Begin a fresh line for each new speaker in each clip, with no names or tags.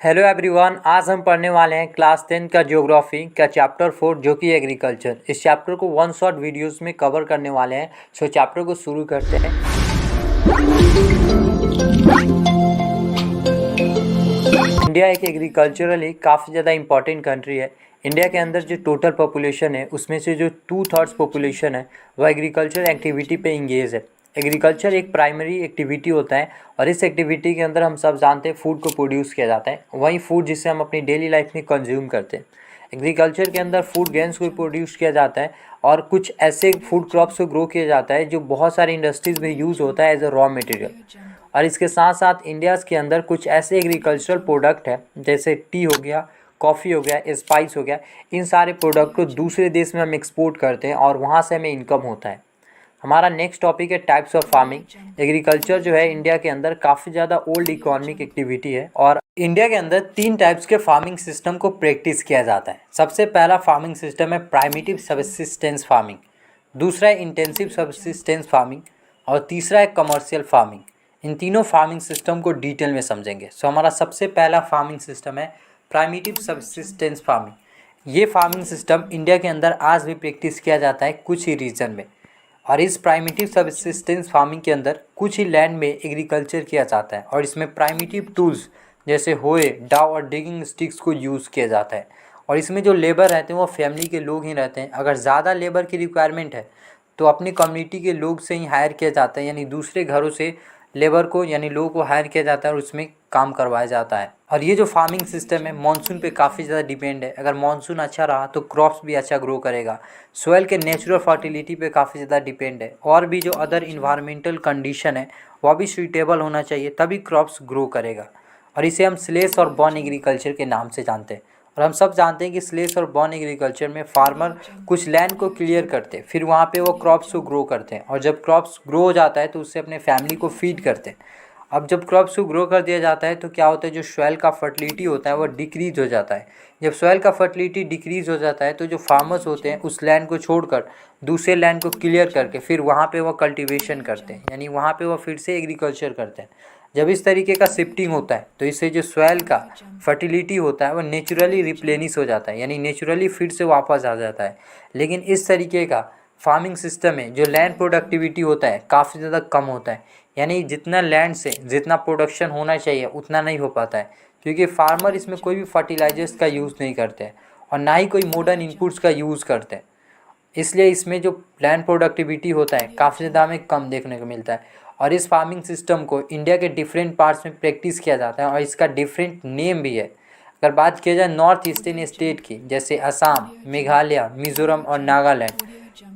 Hello everyone, आज हम पढ़ने वाले हैं क्लास 10 का ज्योग्राफी का चैप्टर 4 जो कि एग्रीकल्चर। इस चैप्टर को वन शॉट वीडियोस में कवर करने वाले हैं। सो चैप्टर को शुरू करते हैं। इंडिया एक एग्रीकल्चरली काफ़ी ज़्यादा इंपॉर्टेंट कंट्री है। इंडिया के अंदर जो टोटल पॉपुलेशन है उसमें से जो 2/3 पॉपुलेशन है वह एग्रीकल्चर एक्टिविटी पे इंगेज है। एग्रीकल्चर एक प्राइमरी एक्टिविटी होता है और इस एक्टिविटी के अंदर हम सब जानते हैं फूड को प्रोड्यूस किया जाता है, वही फूड जिसे हम अपनी डेली लाइफ में कंज्यूम करते हैं। एग्रीकल्चर के अंदर फूड ग्रेन्स को प्रोड्यूस किया जाता है और कुछ ऐसे फूड क्रॉप्स को ग्रो किया जाता है जो बहुत सारी इंडस्ट्रीज़ में यूज़ होता है एज अ रॉ मटेरियल। और इसके साथ साथ इंडिया के अंदर कुछ ऐसे एग्रीकल्चरल प्रोडक्ट है जैसे टी हो गया, कॉफ़ी हो गया, स्पाइस हो गया। इन सारे प्रोडक्ट को दूसरे देश में हम एक्सपोर्ट करते हैं और वहाँ से हमें इनकम होता है। हमारा नेक्स्ट टॉपिक है टाइप्स ऑफ फार्मिंग। एग्रीकल्चर जो है इंडिया के अंदर काफ़ी ज़्यादा ओल्ड इकोनॉमिक एक्टिविटी है और इंडिया के अंदर 3 टाइप्स के फार्मिंग सिस्टम को प्रैक्टिस किया जाता है। सबसे पहला फार्मिंग सिस्टम है प्राइमिटिव सबसिस्टेंस फार्मिंग, दूसरा है इंटेंसिव सबसिस्टेंस फार्मिंग और तीसरा है कमर्शियल फार्मिंग। इन तीनों फार्मिंग सिस्टम को डिटेल में समझेंगे। सो हमारा सबसे पहला फार्मिंग सिस्टम है प्राइमिटिव सबसिस्टेंस फार्मिंग। ये फार्मिंग सिस्टम इंडिया के अंदर आज भी प्रैक्टिस किया जाता है कुछ ही रीजन में। और इस प्राइमिटिव सबसिस्टेंस फार्मिंग के अंदर कुछ ही लैंड में एग्रीकल्चर किया जाता है और इसमें प्राइमिटिव टूल्स जैसे होए, डाव और डिगिंग स्टिक्स को यूज़ किया जाता है। और इसमें जो लेबर रहते हैं वो फैमिली के लोग ही रहते हैं। अगर ज़्यादा लेबर की रिक्वायरमेंट है तो अपनी कम्युनिटी के लोग से ही हायर किया जाता है, यानी दूसरे घरों से लेबर को यानी लोगों को हायर किया जाता है और उसमें काम करवाया जाता है। और ये जो फार्मिंग सिस्टम है मानसून पे काफ़ी ज़्यादा डिपेंड है। अगर मानसून अच्छा रहा तो क्रॉप्स भी अच्छा ग्रो करेगा। सॉइल के नेचुरल फर्टिलिटी पे काफ़ी ज़्यादा डिपेंड है और भी जो अदर इन्वायरमेंटल कंडीशन है वह भी सूटेबल होना चाहिए, तभी क्रॉप्स ग्रो करेगा। और इसे हम स्लेश और बॉर्न एग्रीकल्चर के नाम से जानते हैं। और हम सब जानते हैं कि स्लेश और बॉर्न एग्रीकल्चर में फार्मर कुछ लैंड को क्लियर करते हैं, फिर वहाँ पे वो क्रॉप्स को ग्रो करते हैं और जब क्रॉप्स ग्रो हो जाता है तो उससे अपने फैमिली को फीड करते हैं। अब जब क्रॉप्स को ग्रो कर दिया जाता है तो क्या होता है, जो सॉइल का फर्टिलिटी होता है वो डिक्रीज हो जाता है। जब सॉइल का फर्टिलिटी डिक्रीज हो जाता है तो जो फार्मर्स होते हैं उस लैंड को छोड़कर दूसरे लैंड को क्लियर करके फिर वहाँ पे वो कल्टीवेशन करते हैं, यानी वहाँ पे वो फिर से एग्रीकल्चर करते हैं। जब इस तरीके का शिफ्टिंग होता है तो इससे जो सॉइल का फर्टिलिटी होता है वो नेचुरली रिप्लेनिश हो जाता है, यानी नेचुरली फिर से वापस आ जाता है। लेकिन इस तरीके का फार्मिंग सिस्टम में जो लैंड प्रोडक्टिविटी होता है काफ़ी ज़्यादा कम होता है, यानी जितना लैंड से जितना प्रोडक्शन होना चाहिए उतना नहीं हो पाता है, क्योंकि फार्मर इसमें कोई भी फर्टिलाइजर्स का यूज़ नहीं करते हैं और ना ही कोई मॉडर्न इनपुट्स का यूज़ करते हैं। इसलिए इसमें जो लैंड प्रोडक्टिविटी होता है काफ़ी ज़्यादा हमें कम देखने को मिलता है। और इस फार्मिंग सिस्टम को इंडिया के डिफरेंट पार्ट्स में प्रैक्टिस किया जाता है और इसका डिफरेंट नेम भी है। अगर बात किया जाए नॉर्थ ईस्टर्न स्टेट की, जैसे असम, मेघालय, मिज़ोरम और नागालैंड,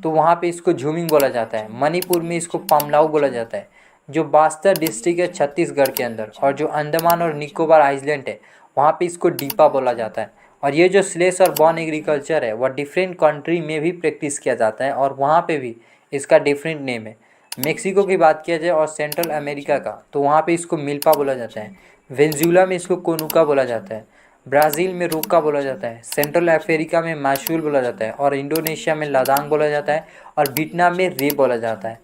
तो वहाँ पे इसको झूमिंग बोला जाता है। मणिपुर में इसको पमलाऊ बोला जाता है। जो बास्तर डिस्ट्रिक्ट है छत्तीसगढ़ के अंदर और जो अंडमान और निकोबार आइलैंड है वहाँ पे इसको डीपा बोला जाता है। और ये जो स्लेश और बॉर्न एग्रीकल्चर है वह डिफरेंट कंट्री में भी प्रैक्टिस किया जाता है और वहाँ पे भी इसका डिफरेंट नेम है। मेक्सिको की बात किया जाए और सेंट्रल अमेरिका का तो वहाँ पे इसको मिल्पा बोला जाता है। वेनेजुएला में इसको कोनुका बोला जाता है। ब्राज़ील में रोका बोला जाता है। सेंट्रल अफ्रीका में माशूल बोला जाता है और इंडोनेशिया में लादांग बोला जाता है और वियतनाम में रे बोला जाता है।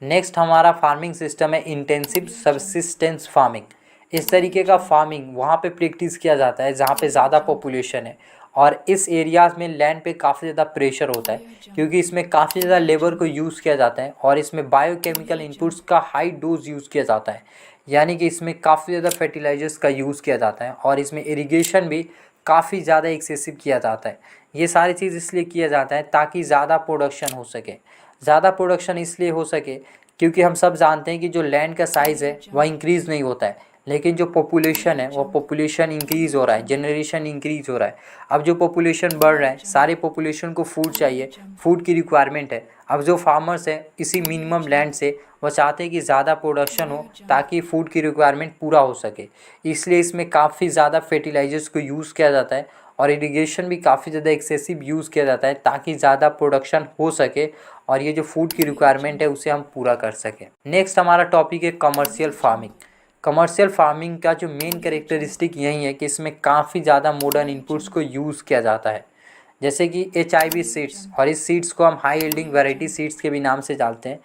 नेक्स्ट हमारा फार्मिंग सिस्टम है इंटेंसिव सबसिस्टेंस फार्मिंग। इस तरीके का फार्मिंग वहाँ पे प्रैक्टिस किया जाता है जहाँ पे ज़्यादा पॉपुलेशन है और इस एरियाज़ में लैंड पे काफ़ी ज़्यादा प्रेशर होता है, क्योंकि इसमें काफ़ी ज़्यादा लेबर को यूज़ किया जाता है और इसमें बायोकेमिकल इनपुट्स का हाई डोज यूज़ किया जाता है, यानी कि इसमें काफ़ी ज़्यादा फर्टिलाइजर्स का यूज़ किया जाता है और इसमें इरिगेशन भी काफ़ी ज़्यादा एक्सेसिव किया जाता है। ये सारी चीज़ इसलिए किया जाता है ताकि ज़्यादा प्रोडक्शन हो सके। ज़्यादा प्रोडक्शन इसलिए हो सके क्योंकि हम सब जानते हैं कि जो लैंड का साइज़ है वह इंक्रीज़ नहीं होता है, लेकिन जो पॉपुलेशन है वो पॉपुलेशन इंक्रीज़ हो रहा है, जनरेशन इंक्रीज़ हो रहा है। अब जो पॉपुलेशन बढ़ रहा है, सारे पॉपुलेशन को फूड चाहिए, फूड की रिक्वायरमेंट है। अब जो फार्मर्स है इसी मिनिमम लैंड से वो चाहते हैं कि ज़्यादा प्रोडक्शन हो ताकि फूड की रिक्वायरमेंट पूरा हो सके, इसलिए इसमें काफ़ी ज़्यादा फर्टिलाइजर्स को यूज़ किया जाता है और इरिगेशन भी काफ़ी ज़्यादा एक्सेसिव यूज़ किया जाता है ताकि ज़्यादा प्रोडक्शन हो सके और ये जो फूड की रिक्वायरमेंट है उसे हम पूरा कर सकें। नेक्स्ट हमारा टॉपिक है कमर्शियल फार्मिंग। कमर्शियल फार्मिंग का जो मेन कैरेक्टरिस्टिक यही है कि इसमें काफ़ी ज़्यादा मॉडर्न इनपुट्स को यूज़ किया जाता है, जैसे कि HIV सीड्स, और इस सीड्स को हम हाई यील्डिंग वैरायटी सीड्स के भी नाम से जानते हैं।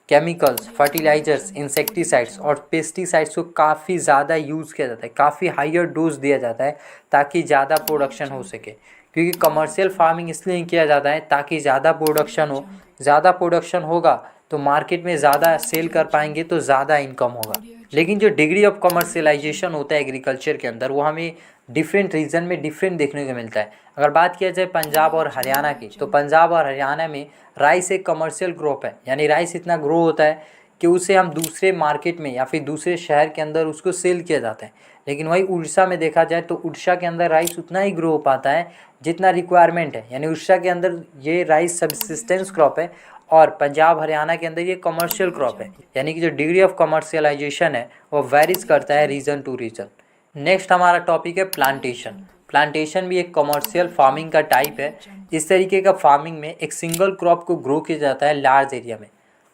केमिकल्स, फर्टिलाइजर्स, इंसेक्टिसाइड्स और पेस्टिसाइड्स को काफ़ी ज़्यादा यूज़ किया जाता है, काफ़ी हायर डोज दिया जाता है ताकि ज़्यादा प्रोडक्शन हो सके। क्योंकि कमर्शियल फार्मिंग इसलिए किया जाता है ताकि ज़्यादा प्रोडक्शन हो, ज़्यादा प्रोडक्शन होगा तो मार्केट में ज़्यादा सेल कर पाएंगे तो ज़्यादा इनकम होगा। लेकिन जो डिग्री ऑफ कमर्शियलाइजेशन होता है एग्रीकल्चर के अंदर वो हमें डिफरेंट रीजन में डिफरेंट देखने को मिलता है। अगर बात किया जाए पंजाब और हरियाणा की, तो पंजाब और हरियाणा में राइस एक कमर्शियल क्रॉप है, यानी राइस इतना ग्रो होता है कि उसे हम दूसरे मार्केट में या फिर दूसरे शहर के अंदर उसको सेल किया जाता है। लेकिन वही उड़ीसा में देखा जाए तो उड़ीसा के अंदर राइस उतना ही ग्रो हो पाता है जितना रिक्वायरमेंट है, यानी उड़ीसा के अंदर ये राइस सब्सिस्टेंस क्रॉप है और पंजाब हरियाणा के अंदर ये कमर्शियल क्रॉप है। यानी कि जो डिग्री ऑफ कमर्शियलाइजेशन है वो वेरीज करता है रीजन टू रीजन। नेक्स्ट हमारा टॉपिक है प्लांटेशन। प्लांटेशन भी एक कमर्शियल फार्मिंग का टाइप है। इस तरीके का फार्मिंग में एक सिंगल क्रॉप को ग्रो किया जाता है लार्ज एरिया में।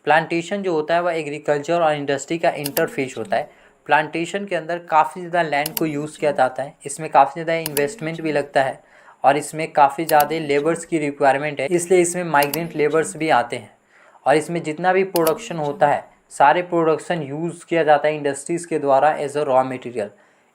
प्लांटेशन जो होता है वह एग्रीकल्चर और इंडस्ट्री का इंटरफेस होता है। प्लांटेशन के अंदर काफ़ी ज़्यादा लैंड को यूज़ किया जाता है, इसमें काफ़ी ज़्यादा इन्वेस्टमेंट भी लगता है और इसमें काफ़ी ज़्यादा लेबर्स की रिक्वायरमेंट है, इसलिए इसमें माइग्रेंट लेबर्स भी आते हैं। और इसमें जितना भी प्रोडक्शन होता है सारे प्रोडक्शन यूज़ किया जाता है इंडस्ट्रीज़ के द्वारा as a raw material.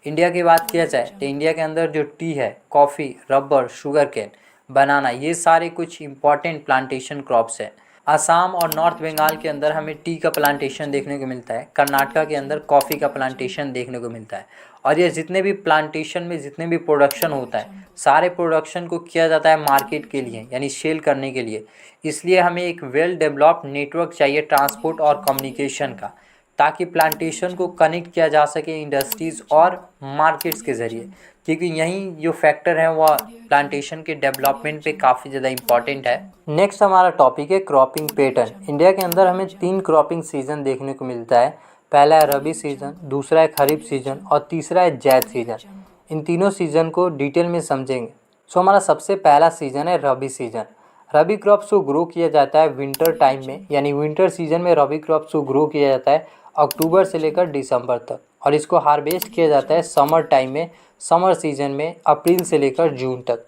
India की बात किया जाए तो इंडिया के अंदर जो टी है, कॉफ़ी, रबर, शुगर केन, बनाना, ये सारे कुछ इंपॉर्टेंट प्लांटेशन क्रॉप्स हैं। असम और नॉर्थ बंगाल के अंदर हमें टी का प्लांटेशन देखने को मिलता है, कर्नाटका के अंदर कॉफ़ी का प्लांटेशन देखने को मिलता है। और ये जितने भी प्लांटेशन में जितने भी प्रोडक्शन होता है सारे प्रोडक्शन को किया जाता है मार्केट के लिए, यानी सेल करने के लिए। इसलिए हमें एक वेल डेवलप्ड नेटवर्क चाहिए ट्रांसपोर्ट और कम्युनिकेशन का, ताकि प्लांटेशन को कनेक्ट किया जा सके इंडस्ट्रीज़ और मार्केट्स के ज़रिए, क्योंकि यही जो फैक्टर है वह प्लांटेशन के डेवलपमेंट पे काफ़ी ज़्यादा इंपॉर्टेंट है। नेक्स्ट हमारा टॉपिक है क्रॉपिंग पैटर्न। इंडिया के अंदर हमें 3 क्रॉपिंग सीज़न देखने को मिलता है। पहला है रबी सीज़न, दूसरा है खरीफ सीज़न और तीसरा है जैद सीज़न। इन तीनों सीज़न को डिटेल में समझेंगे। सो हमारा सबसे पहला सीज़न है रबी सीज़न। रबी क्रॉप्स को ग्रो किया जाता है विंटर टाइम में, यानी विंटर सीज़न में रबी क्रॉप्स को ग्रो किया जाता है अक्टूबर से लेकर दिसंबर तक, और इसको हार्वेस्ट किया जाता है समर टाइम में, समर सीज़न में अप्रैल से लेकर जून तक।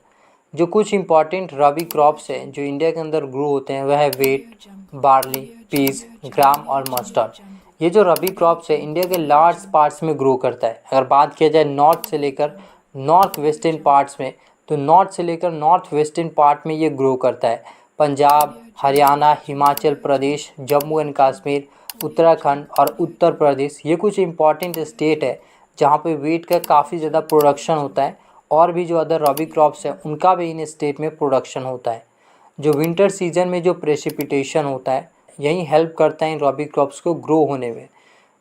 जो कुछ इंपॉर्टेंट रबी क्रॉप्स हैं जो इंडिया के अंदर ग्रो होते हैं वह है वेट, बार्ली, पीस, ग्राम और मस्टर्ड। ये जो रबी क्रॉप्स है इंडिया के लार्ज पार्ट्स में ग्रो करता है। अगर बात किया जाए नॉर्थ से लेकर नॉर्थ वेस्टर्न पार्ट्स में, तो नॉर्थ से लेकर नॉर्थ वेस्टर्न पार्ट में ये ग्रो करता है। पंजाब, हरियाणा, हिमाचल प्रदेश, जम्मू एंड कश्मीर, उत्तराखंड और उत्तर प्रदेश, ये कुछ इंपॉर्टेंट स्टेट है जहाँ पे वेट का काफ़ी ज़्यादा प्रोडक्शन होता है। और भी जो अदर रबी क्रॉप्स हैं उनका भी इन स्टेट में प्रोडक्शन होता है। जो विंटर सीजन में जो प्रेसिपिटेशन होता है यही हेल्प करता है इन रबी क्रॉप्स को ग्रो होने में।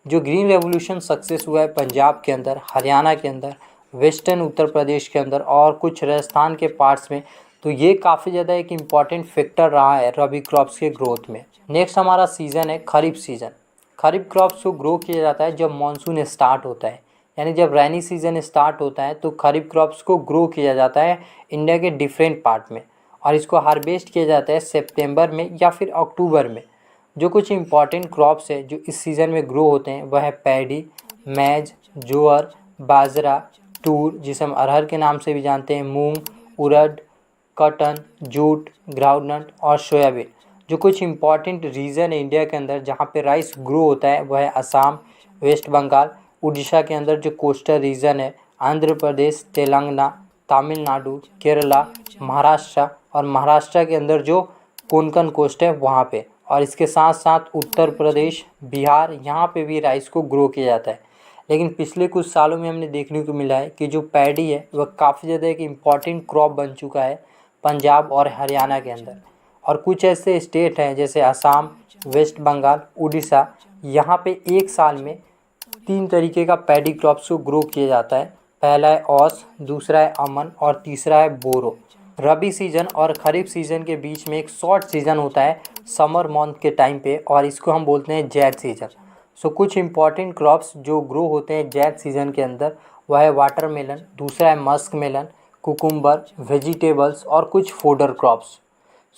जो ग्रीन रेवोल्यूशन सक्सेस हुआ है पंजाब के अंदर, हरियाणा के अंदर, वेस्टर्न उत्तर प्रदेश के अंदर और कुछ राजस्थान के पार्ट्स में, तो ये काफ़ी ज़्यादा एक इम्पॉर्टेंट फैक्टर रहा है रबी क्रॉप्स के ग्रोथ में। नेक्स्ट हमारा सीज़न है खरीफ सीज़न। खरीफ क्रॉप्स को ग्रो किया जाता है जब मानसून स्टार्ट होता है, यानी जब रैनी सीज़न स्टार्ट होता है तो खरीफ क्रॉप्स को ग्रो किया जाता है इंडिया के डिफरेंट पार्ट में, और इसको हार्वेस्ट किया जाता है सितंबर में या फिर अक्टूबर में। जो कुछ इंपॉर्टेंट क्रॉप्स है जो इस सीज़न में ग्रो होते हैं वह है पैडी, मैज, ज्वार, बाजरा, तूर जिसे हम अरहर के नाम से भी जानते हैं, मूंग, उड़द, कॉटन, जूट, ग्राउंडनट और सोयाबीन। जो कुछ इंपॉर्टेंट रीजन है इंडिया के अंदर जहाँ पे राइस ग्रो होता है वह है असम, वेस्ट बंगाल, उड़ीसा के अंदर जो कोस्टल रीजन है, आंध्र प्रदेश, तेलंगाना, तमिलनाडु, केरला, महाराष्ट्र और महाराष्ट्र के अंदर जो कोंकण कोस्ट है वहाँ पे, और इसके साथ साथ उत्तर प्रदेश, बिहार, यहाँ पे भी राइस को ग्रो किया जाता है। लेकिन पिछले कुछ सालों में हमने देखने को मिला है कि जो पैडी है वह काफ़ी ज़्यादा एक इम्पॉर्टेंट क्रॉप बन चुका है पंजाब और हरियाणा के अंदर। और कुछ ऐसे स्टेट हैं जैसे असम, वेस्ट बंगाल, उड़ीसा, यहाँ पे एक साल में 3 तरीके का पैडी क्रॉप्स को ग्रो किया जाता है। पहला है औस, दूसरा है अमन और तीसरा है बोरो। रबी सीज़न और खरीफ सीज़न के बीच में एक शॉर्ट सीज़न होता है समर मंथ के टाइम पे, और इसको हम बोलते हैं जैद सीज़न। सो कुछ इंपॉर्टेंट क्रॉप्स जो ग्रो होते हैं जैद सीज़न के अंदर वह है वाटरमेलन, दूसरा है मस्क मेलन, कुकुम्बर, वेजिटेबल्स और कुछ फोडर क्रॉप्स।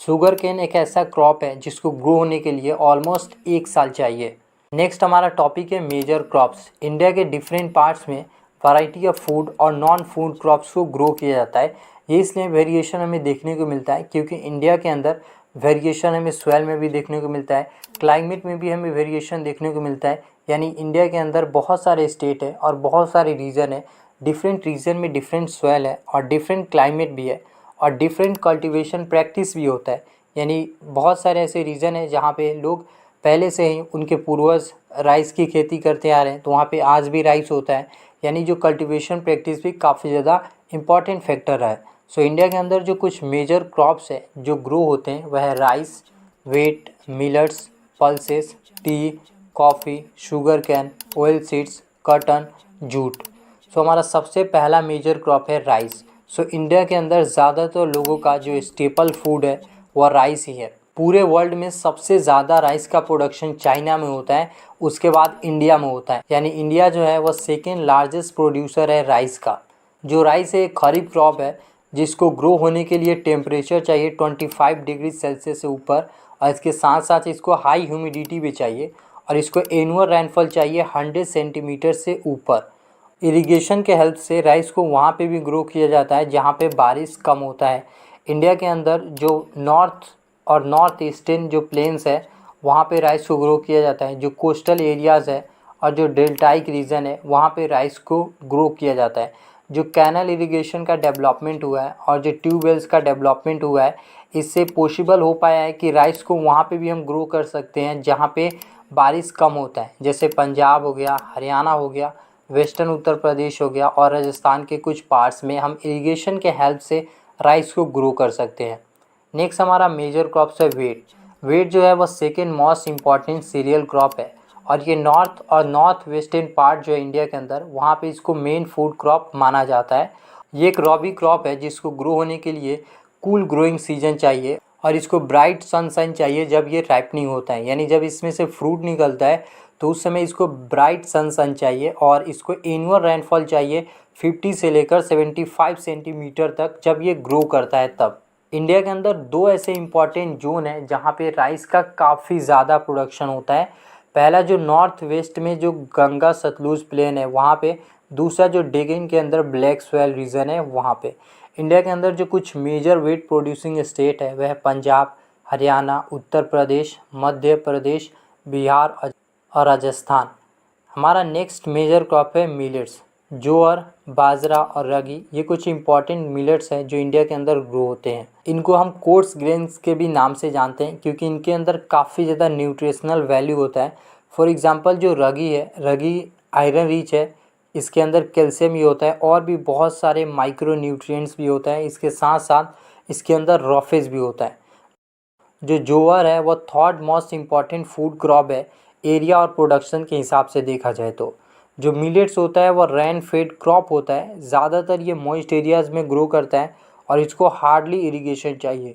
शुगर केन एक ऐसा क्रॉप है जिसको ग्रो होने के लिए ऑलमोस्ट 1 साल चाहिए। नेक्स्ट हमारा टॉपिक है मेजर क्रॉप्स। इंडिया के डिफरेंट पार्ट्स में वैरायटी ऑफ फूड और नॉन फूड क्रॉप्स को ग्रो किया जाता है। ये इसलिए वेरिएशन हमें देखने को मिलता है क्योंकि इंडिया के अंदर वेरिएशन हमें सॉइल में भी देखने को मिलता है, क्लाइमेट में भी हमें वेरिएशन देखने को मिलता है। यानी इंडिया के अंदर बहुत सारे स्टेट है और बहुत सारे रीजन है, डिफरेंट रीजन में डिफरेंट सॉइल है और डिफरेंट क्लाइमेट भी है और डिफरेंट कल्टीवेशन प्रैक्टिस भी होता है। यानी बहुत सारे ऐसे रीजन है जहाँ पे लोग पहले से ही उनके पूर्वज राइस की खेती करते आ रहे हैं, तो वहाँ पे आज भी राइस होता है। यानी जो कल्टीवेशन प्रैक्टिस भी काफ़ी ज़्यादा इम्पॉर्टेंट फैक्टर रहा है। सो इंडिया के अंदर जो कुछ मेजर क्रॉप्स है जो ग्रो होते हैं वह है rice, wheat, millets, pulses, tea, coffee, sugar cane, oil seeds, cotton, jute. So हमारा सबसे पहला मेजर क्रॉप है राइस। सो इंडिया के अंदर ज़्यादातर लोगों का जो स्टेपल फूड है वह राइस ही है। पूरे वर्ल्ड में सबसे ज़्यादा राइस का प्रोडक्शन चाइना में होता है, उसके बाद इंडिया में होता है। यानी इंडिया जो है वह सेकेंड लार्जेस्ट प्रोड्यूसर है राइस का। जो राइस है एक खरीफ क्रॉप है जिसको ग्रो होने के लिए टेम्परेचर चाहिए 25 डिग्री सेल्सियस से ऊपर, और इसके साथ साथ इसको हाई ह्यूमिडिटी भी चाहिए, और इसको एनुअल रेनफॉल चाहिए 100 सेंटीमीटर से ऊपर। इरिगेशन के हेल्प से राइस को वहाँ पे भी ग्रो किया जाता है जहाँ पे बारिश कम होता है। इंडिया के अंदर जो नॉर्थ और नॉर्थ ईस्टर्न जो प्लेन्स है वहाँ पे राइस को ग्रो किया जाता है। जो कोस्टल एरियाज़ है और जो डेल्टाइक रीजन है वहाँ पे राइस को ग्रो किया जाता है। जो कैनल इरिगेशन का डेवलपमेंट हुआ है और जो ट्यूबवेल्स का डेवलपमेंट हुआ है, इससे पॉसिबल हो पाया है कि राइस को वहाँ पे भी हम ग्रो कर सकते हैं जहाँ पे बारिश कम होता है, जैसे पंजाब हो गया, हरियाणा हो गया, वेस्टर्न उत्तर प्रदेश हो गया और राजस्थान के कुछ पार्ट्स में हम इरिगेशन के हेल्प से राइस को ग्रो कर सकते हैं। नेक्स्ट हमारा मेजर क्रॉप्स है वेट। वेट जो है वह second most important cereal crop है और ये नॉर्थ और नॉर्थ वेस्टर्न पार्ट जो है इंडिया के अंदर वहाँ पे इसको मेन फूड क्रॉप माना जाता है। ये एक रॉबी क्रॉप है जिसको ग्रो होने के लिए कूल ग्रोइंग सीजन चाहिए और इसको ब्राइट सनशाइन चाहिए जब ये राइपनिंग होता है। यानी जब इसमें से फ्रूट निकलता है तो उस समय इसको ब्राइट सनशाइन चाहिए और इसको एनुअल रेनफॉल चाहिए 50 से लेकर 75 सेंटीमीटर तक जब ये ग्रो करता है तब। इंडिया के अंदर दो ऐसे इम्पॉर्टेंट जोन है जहाँ पे राइस का काफ़ी ज़्यादा प्रोडक्शन होता है। पहला जो नॉर्थ वेस्ट में जो गंगा सतलुज प्लेन है वहाँ पे, दूसरा जो डेक्कन के अंदर ब्लैक सॉइल रीजन है वहाँ पे। इंडिया के अंदर जो कुछ मेजर वेट प्रोड्यूसिंग स्टेट है वह है पंजाब, हरियाणा, उत्तर प्रदेश, मध्य प्रदेश, बिहार और राजस्थान। हमारा नेक्स्ट मेजर क्रॉप है मिलेट्स। ज्वार, बाजरा और रागी ये कुछ इंपॉर्टेंट मिलेट्स हैं जो इंडिया के अंदर ग्रो होते हैं। इनको हम कोर्स ग्रेन्स के भी नाम से जानते हैं क्योंकि इनके अंदर काफ़ी ज़्यादा न्यूट्रिशनल वैल्यू होता है। फॉर एग्जांपल जो रागी है, रागी आयरन रिच है, इसके अंदर कैल्शियम भी होता है और भी बहुत सारे माइक्रो न्यूट्रिएंट्स भी होता है। इसके साथ साथ इसके अंदर रॉफेज भी होता है। जो ज्वार है वह third most important food crop है एरिया और प्रोडक्शन के हिसाब से देखा जाए तो। जो मिलेट्स होता है वह रेन फेड क्रॉप होता है, ज़्यादातर ये मॉइस्ट एरियाज़ में ग्रो करता है और इसको हार्डली इरिगेशन चाहिए।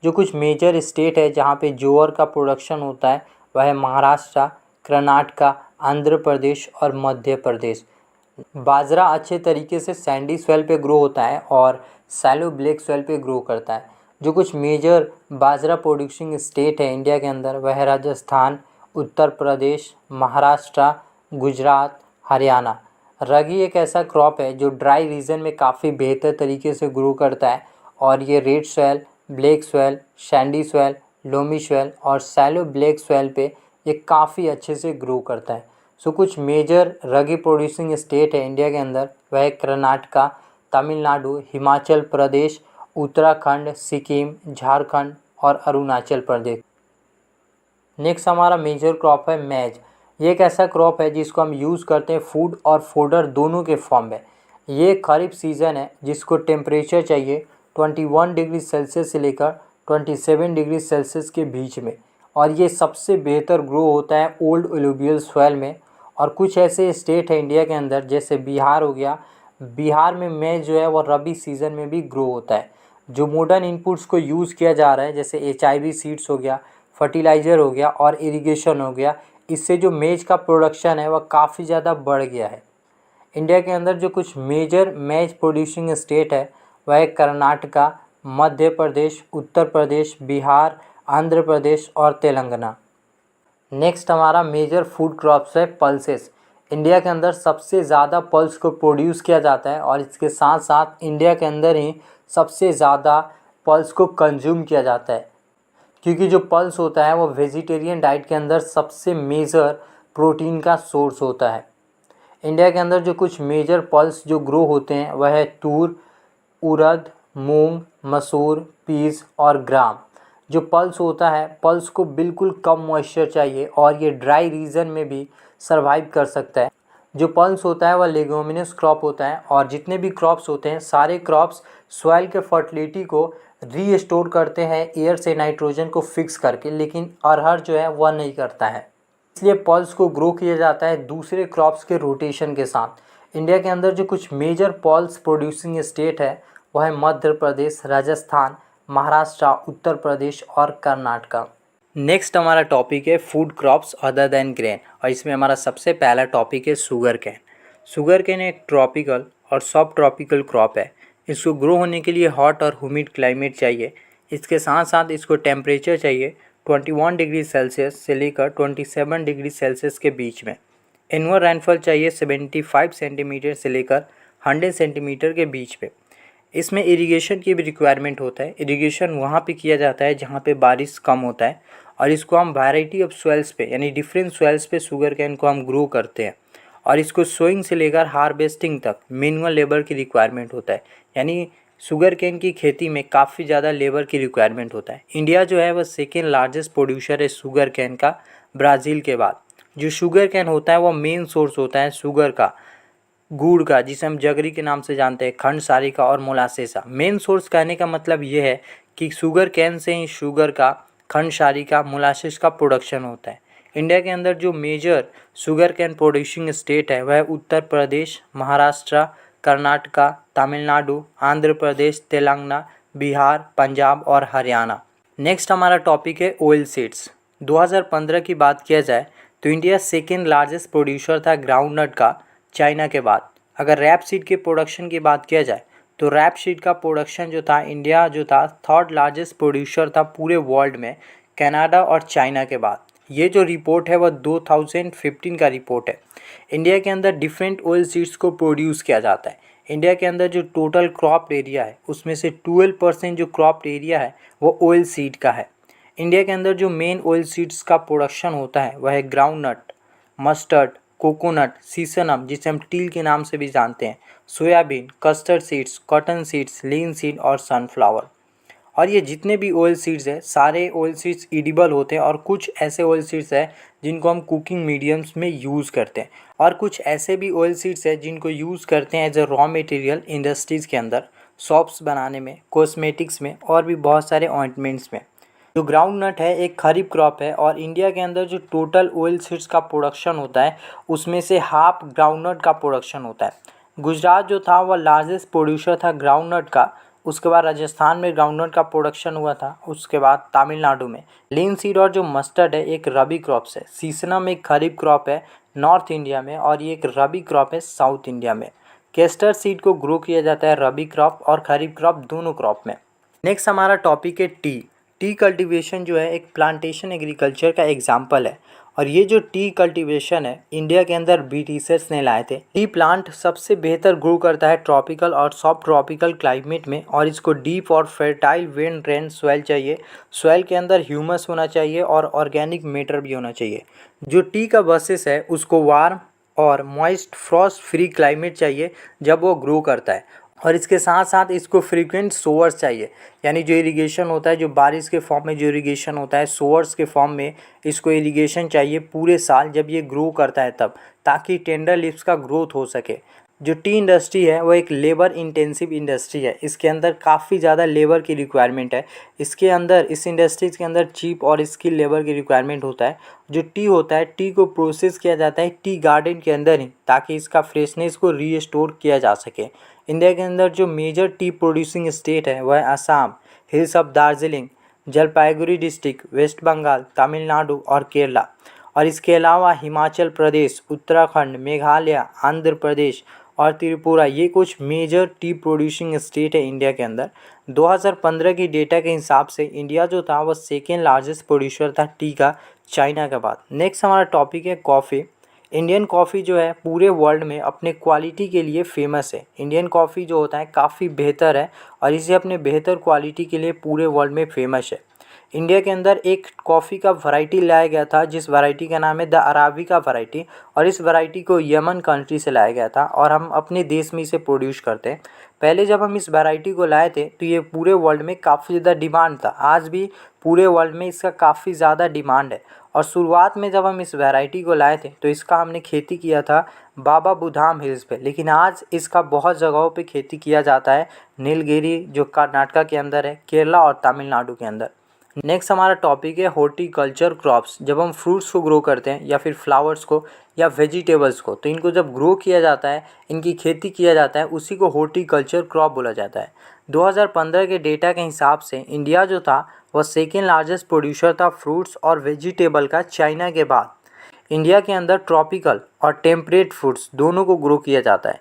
जो कुछ मेजर स्टेट है जहाँ पे ज्वार का प्रोडक्शन होता है वह है महाराष्ट्र, कर्नाटका, आंध्र प्रदेश और मध्य प्रदेश। बाजरा अच्छे तरीके से सैंडी सॉइल पे ग्रो होता है और सैलो ब्लैक सॉइल पे ग्रो करता है। जो कुछ मेजर बाजरा प्रोड्यूसिंग स्टेट है इंडिया के अंदर वह है राजस्थान, उत्तर प्रदेश, महाराष्ट्र, गुजरात, हरियाणा। रागी एक ऐसा क्रॉप है जो ड्राई रीजन में काफ़ी बेहतर तरीके से ग्रो करता है और ये red soil, black soil, Sandy soil, loamy soil और सैलो ब्लैक सॉइल पे ये काफ़ी अच्छे से ग्रो करता है। सो कुछ मेजर रागी प्रोड्यूसिंग स्टेट है इंडिया के अंदर वह है कर्नाटका, तमिलनाडु, हिमाचल प्रदेश, उत्तराखंड, सिक्किम, झारखंड और अरुणाचल प्रदेश। नेक्स्ट हमारा मेजर क्रॉप है मैज। ये एक ऐसा क्रॉप है जिसको हम यूज़ करते हैं फूड और फोडर दोनों के फॉर्म में। ये खरीफ सीज़न है जिसको टेम्परेचर चाहिए 21 डिग्री सेल्सियस से लेकर 27 डिग्री सेल्सियस के बीच में और ये सबसे बेहतर ग्रो होता है ओल्ड एलुवियल सॉइल में। और कुछ ऐसे स्टेट है इंडिया के अंदर जैसे बिहार हो गया, बिहार में मैज जो है वो रबी सीज़न में भी ग्रो होता है। जो मॉडर्न इनपुट्स को यूज़ किया जा रहा है जैसे HIV सीड्स हो गया, फर्टिलाइज़र हो गया और इरिगेशन हो गया, इससे जो मेज का प्रोडक्शन है वह काफ़ी ज़्यादा बढ़ गया है। इंडिया के अंदर जो कुछ मेजर मेज प्रोड्यूसिंग स्टेट है वह है कर्नाटका, मध्य प्रदेश, उत्तर प्रदेश, बिहार, आंध्र प्रदेश और तेलंगाना। नेक्स्ट हमारा मेजर फूड क्रॉप्स है पल्सेस। इंडिया के अंदर सबसे ज़्यादा पल्स को प्रोड्यूस किया जाता है और इसके साथ साथ इंडिया के अंदर ही सबसे ज़्यादा पल्स को कंज्यूम किया जाता है। क्योंकि जो पल्स होता है वो वेजिटेरियन डाइट के अंदर सबसे मेजर प्रोटीन का सोर्स होता है। इंडिया के अंदर जो कुछ मेजर पल्स जो ग्रो होते हैं वह है तूर, उड़द, मूंग, मसूर, पीस और ग्राम। जो पल्स होता है, पल्स को बिल्कुल कम मॉइस्चर चाहिए और ये ड्राई रीजन में भी सरवाइव कर सकता है। जो पल्स होता है वह लेग्यूमिनस क्रॉप होता है और जितने भी क्रॉप्स होते हैं सारे क्रॉप्स सॉइल के फर्टिलिटी को रीस्टोर करते हैं एयर से नाइट्रोजन को फिक्स करके, लेकिन अरहर जो है वह नहीं करता है। इसलिए पल्स को ग्रो किया जाता है दूसरे क्रॉप्स के रोटेशन के साथ। इंडिया के अंदर जो कुछ मेजर पल्स प्रोड्यूसिंग स्टेट है वह है मध्य प्रदेश, राजस्थान, महाराष्ट्र, उत्तर प्रदेश और कर्नाटका। नेक्स्ट हमारा टॉपिक है food crops other than grain और इसमें हमारा सबसे पहला टॉपिक है शुगर कैन। शुगर कैन एक ट्रॉपिकल और सब ट्रॉपिकल क्रॉप है। इसको ग्रो होने के लिए हॉट और ह्यूमिड क्लाइमेट चाहिए। इसके साथ साथ इसको टेम्परेचर चाहिए 21 डिग्री सेल्सियस से लेकर 27 डिग्री सेल्सियस के बीच में। एनुअल रेनफॉल चाहिए 75 सेंटीमीटर से लेकर 100 सेंटीमीटर के बीच में। इसमें इरिगेशन की भी रिक्वायरमेंट होता है। इरिगेशन वहाँ पे किया जाता है जहाँ पे बारिश कम होता है और इसको हम वैरायटी ऑफ सॉइल्स पे यानी डिफरेंट सॉइल्स पे शुगर कैन को हम ग्रो करते हैं और इसको सोइंग से लेकर हार्वेस्टिंग तक मैनुअल लेबर की रिक्वायरमेंट होता है। यानी शुगर कैन की खेती में काफ़ी ज़्यादा लेबर की रिक्वायरमेंट होता है। इंडिया जो है वह सेकेंड लार्जेस्ट प्रोड्यूसर है शुगर कैन का ब्राज़ील के बाद। जो शुगर कैन होता है वो मेन सोर्स होता है शुगर का, गुड़ का, जिसे हम जगरी के नाम से जानते हैं, खंड सारी का और मोलासेस का। मेन सोर्स कहने का मतलब ये है कि sugar can say he sugar का, खंड सारी का, मोलासेस का प्रोडक्शन होता है। इंडिया के अंदर जो major sugarcane producing state है वह उत्तर प्रदेश, महाराष्ट्र, कर्नाटका, तमिलनाडु, आंध्र प्रदेश, तेलंगाना, बिहार, पंजाब और हरियाणा। नेक्स्ट हमारा टॉपिक है ऑयल सीड्स। 2015 की बात किया जाए तो इंडिया सेकेंड लार्जेस्ट प्रोड्यूसर था ग्राउंडनट का चाइना के बाद। अगर रैप सीड के प्रोडक्शन की बात किया जाए तो रैप सीड का प्रोडक्शन जो था, इंडिया जो था थर्ड लार्जेस्ट प्रोड्यूसर था पूरे वर्ल्ड में, कनाडा और चाइना के बाद। ये जो रिपोर्ट है वह 2015 का रिपोर्ट है। इंडिया के अंदर डिफरेंट ऑयल सीड्स को प्रोड्यूस किया जाता है। इंडिया के अंदर जो टोटल क्रॉप एरिया है उसमें से 12% जो क्रॉप एरिया है वो ऑयल सीड का है। इंडिया के अंदर जो मेन ऑयल सीड्स का प्रोडक्शन होता है वह है ग्राउंडनट, मस्टर्ड, कोकोनट, सीसनम जिसे हम टील के नाम से भी जानते हैं, soybean, castor seeds, cotton seeds, linseed और सनफ्लावर। और ये जितने भी ऑयल सीड्स हैं सारे ऑयल सीड्स एडिबल होते हैं और कुछ ऐसे ऑयल सीड्स हैं जिनको हम कुकिंग मीडियम्स में यूज़ करते हैं और कुछ ऐसे भी ऑयल सीड्स हैं जिनको यूज़ करते हैं as a raw material industries के अंदर, सॉप्स बनाने में, कॉस्मेटिक्स में और भी बहुत सारे ऑइंटमेंट्स में। जो ग्राउंड नट है एक खरीफ क्रॉप है और इंडिया के अंदर जो टोटल ऑयल सीड्स का प्रोडक्शन होता है उसमें से हाफ ग्राउंड नट का प्रोडक्शन होता है। गुजरात जो था वह लार्जेस्ट प्रोड्यूसर था ग्राउंड नट का, उसके बाद राजस्थान में ग्राउंड नट का प्रोडक्शन हुआ था, उसके बाद तमिलनाडु में। लीन सीड और जो मस्टर्ड है एक रबी क्रॉप्स है। सीसनम एक खरीफ क्रॉप है नॉर्थ इंडिया में और ये एक रबी क्रॉप है साउथ इंडिया में। केस्टर सीड को ग्रो किया जाता है रबी क्रॉप और खरीफ क्रॉप दोनों क्रॉप में। नेक्स्ट हमारा टॉपिक है टी। टी कल्टीवेशन जो है एक प्लांटेशन एग्रीकल्चर का एग्जाम्पल है और ये जो टी कल्टीवेशन है इंडिया के अंदर ब्रिटिशर्स ने लाए थे। टी प्लांट सबसे बेहतर ग्रो करता है ट्रॉपिकल और सब ट्रॉपिकल क्लाइमेट में और इसको डीप और फर्टाइल विंड ड्रेन सॉइल चाहिए। सॉइल के अंदर ह्यूमस होना चाहिए और ऑर्गेनिक मैटर भी होना चाहिए। जो टी का बसेस है उसको वार्म और मॉइस्ट फ्रॉस्ट फ्री क्लाइमेट चाहिए जब वो ग्रो करता है और इसके साथ साथ इसको फ्रीक्वेंट सोवर्स चाहिए। यानी जो इरिगेशन होता है, जो बारिश के फॉर्म में जो इरिगेशन होता है, सोवर्स के फॉर्म में इसको इरिगेशन चाहिए पूरे साल जब ये ग्रो करता है तब, ताकि टेंडर लीव्स का ग्रोथ हो सके। जो टी इंडस्ट्री है वो एक लेबर इंटेंसिव इंडस्ट्री है। इसके अंदर काफ़ी ज़्यादा लेबर की रिक्वायरमेंट है। इसके अंदर, इस इंडस्ट्रीज़ के अंदर चीप और स्किल लेबर की रिक्वायरमेंट होता है। जो टी होता है, टी को प्रोसेस किया जाता है टी गार्डन के अंदर ही, ताकि इसका फ्रेशनेस को रीस्टोर किया जा सके। इंडिया के अंदर जो मेजर टी प्रोड्यूसिंग स्टेट है वह है Assam, hills of Darjeeling, Jalpaiguri district, west Bengal, Tamil Nadu और केरला। और इसके अलावा हिमाचल प्रदेश, उत्तराखंड, मेघालय, आंध्र प्रदेश और त्रिपुरा, ये कुछ मेजर टी प्रोड्यूसिंग स्टेट है इंडिया के अंदर। 2015 की डेटा के हिसाब से इंडिया जो था वह सेकेंड लार्जेस्ट प्रोड्यूसर था टी का चाइना के बाद। नेक्स्ट हमारा टॉपिक है कॉफ़ी। इंडियन कॉफ़ी जो है पूरे वर्ल्ड में अपने क्वालिटी के लिए फेमस है। इंडियन कॉफ़ी जो होता है काफ़ी बेहतर है और इसे अपने बेहतर क्वालिटी के लिए पूरे वर्ल्ड में फेमस है। इंडिया के अंदर एक कॉफ़ी का वैरायटी लाया गया था जिस वैरायटी का नाम है द अराबिका वैरायटी, और इस वैरायटी को यमन कंट्री से लाया गया था और हम अपने देश में इसे प्रोड्यूस करते हैं। पहले जब हम इस वैरायटी को लाए थे तो ये पूरे वर्ल्ड में काफ़ी ज़्यादा डिमांड था, आज भी पूरे वर्ल्ड में इसका काफ़ी ज़्यादा डिमांड है। और शुरुआत में जब हम इस वैरायटी को लाए थे तो इसका हमने खेती किया था बाबा बुधाम हिल्स पे, लेकिन आज इसका बहुत जगहों पे खेती किया जाता है, नीलगिरी जो कर्नाटका के अंदर है, केरला और तमिलनाडु के अंदर। नेक्स्ट हमारा टॉपिक है हॉर्टिकल्चर क्रॉप्स। जब हम फ्रूट्स को ग्रो करते हैं या फिर फ्लावर्स को या वेजिटेबल्स को, तो इनको जब ग्रो किया जाता है, इनकी खेती किया जाता है, उसी को हॉर्टिकल्चर क्रॉप बोला जाता है। 2015 के डेटा के हिसाब से इंडिया जो था वह सेकेंड लार्जेस्ट प्रोड्यूसर था फ्रूट्स और वेजिटेबल का चाइना के बाद। इंडिया के अंदर ट्रॉपिकल और टेम्परेट फ्रूट्स दोनों को ग्रो किया जाता है।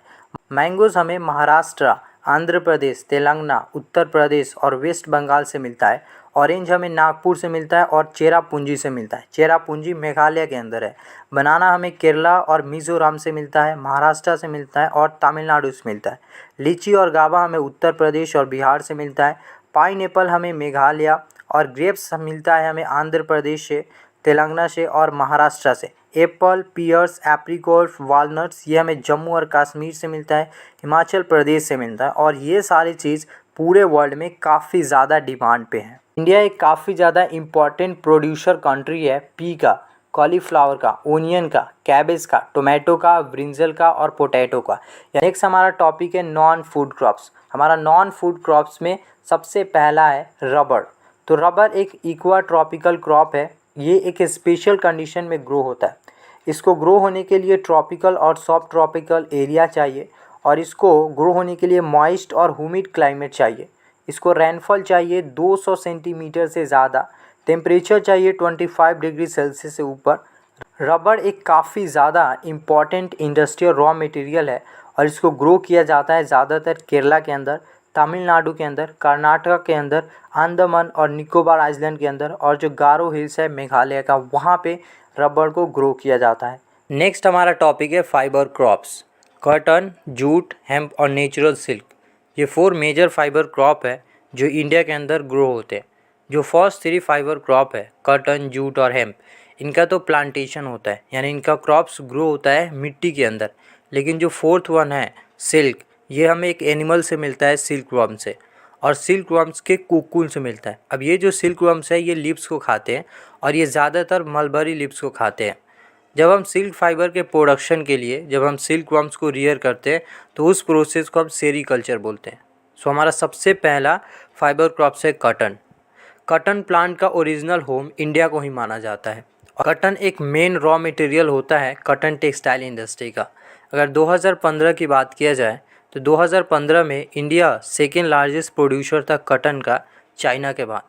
मैंगोज़ हमें महाराष्ट्र, आंध्र प्रदेश, तेलंगाना, उत्तर प्रदेश और वेस्ट बंगाल से मिलता है। ऑरेंज हमें नागपुर से मिलता है और चेरापूंजी से मिलता है, चेरापूंजी मेघालय के अंदर है। बनाना हमें केरला और मिज़ोरम से मिलता है, महाराष्ट्र से मिलता है और तमिलनाडु से मिलता है। लीची और गावा हमें उत्तर प्रदेश और बिहार से मिलता है। पाइनएप्पल हमें मेघालय और ग्रेप्स मिलता है हमें आंध्र प्रदेश से, तेलंगाना से और महाराष्ट्र से। एप्पल, पियर्स, एप्रिकॉट, वालनट्स ये हमें जम्मू और कश्मीर से मिलता है, हिमाचल प्रदेश से मिलता है, और ये सारी चीज़ पूरे वर्ल्ड में काफ़ी ज़्यादा डिमांड पे है। इंडिया एक काफ़ी ज़्यादा इम्पॉर्टेंट प्रोड्यूसर कंट्री है पी का, कॉलीफ्लावर का, ओनियन का, कैबेज का, टोमेटो का, ब्रिंजल का और पोटैटो का। नेक्स्ट हमारा टॉपिक है नॉन फूड क्रॉप्स। हमारा नॉन फूड क्रॉप्स में सबसे पहला है रबर। तो रबर एक इक्वा ट्रॉपिकल क्रॉप है, ये एक स्पेशल कंडीशन में ग्रो होता है। इसको ग्रो होने के लिए ट्रॉपिकल और सब ट्रॉपिकल एरिया चाहिए, और इसको ग्रो होने के लिए मॉइस्ट और ह्यूमिड क्लाइमेट चाहिए। इसको रेनफॉल चाहिए 200 सेंटीमीटर से ज़्यादा, टेम्परेचर चाहिए 25 डिग्री सेल्सियस से ऊपर। रबर एक काफ़ी ज़्यादा इम्पॉर्टेंट इंडस्ट्रियल रॉ मटेरियल है और इसको ग्रो किया जाता है ज़्यादातर केरला के अंदर, तमिलनाडु के अंदर, कर्नाटका के अंदर, अंडमान और निकोबार आइलैंड के अंदर, और जो गारो हिल्स है मेघालय का, वहाँ पे रबर को ग्रो किया जाता है। नेक्स्ट हमारा टॉपिक है fibre crops. Cotton, jute, hemp और नेचुरल सिल्क, ये 4 मेजर फाइबर क्रॉप है जो इंडिया के अंदर ग्रो होते हैं। जो फर्स्ट 3 फाइबर क्रॉप है कॉटन, जूट और हेम्प, इनका तो प्लांटेशन होता है, यानी इनका क्रॉप्स ग्रो होता है मिट्टी के अंदर। लेकिन जो फोर्थ वन है सिल्क, ये हमें एक एनिमल से मिलता है, सिल्क वर्म से, और सिल्क वर्म्स के कोकून से मिलता है। अब ये जो सिल्क वर्म्स है ये लिप्स को खाते हैं और ये ज़्यादातर मलबरी लिप्स को खाते हैं। जब हम सिल्क फाइबर के प्रोडक्शन के लिए जब हम सिल्क वर्म्स को रियर करते हैं तो उस प्रोसेस को हम सेरीकल्चर बोलते हैं। सो हमारा सबसे पहला फाइबर क्रॉप्स है कॉटन। कॉटन प्लांट का ओरिजिनल होम इंडिया को ही माना जाता है। कॉटन एक मेन रॉ मटेरियल होता है कॉटन टेक्सटाइल इंडस्ट्री का। अगर 2015 की बात किया जाए तो 2015 में इंडिया सेकेंड लार्जेस्ट प्रोड्यूसर था कॉटन का, चाइना के बाद।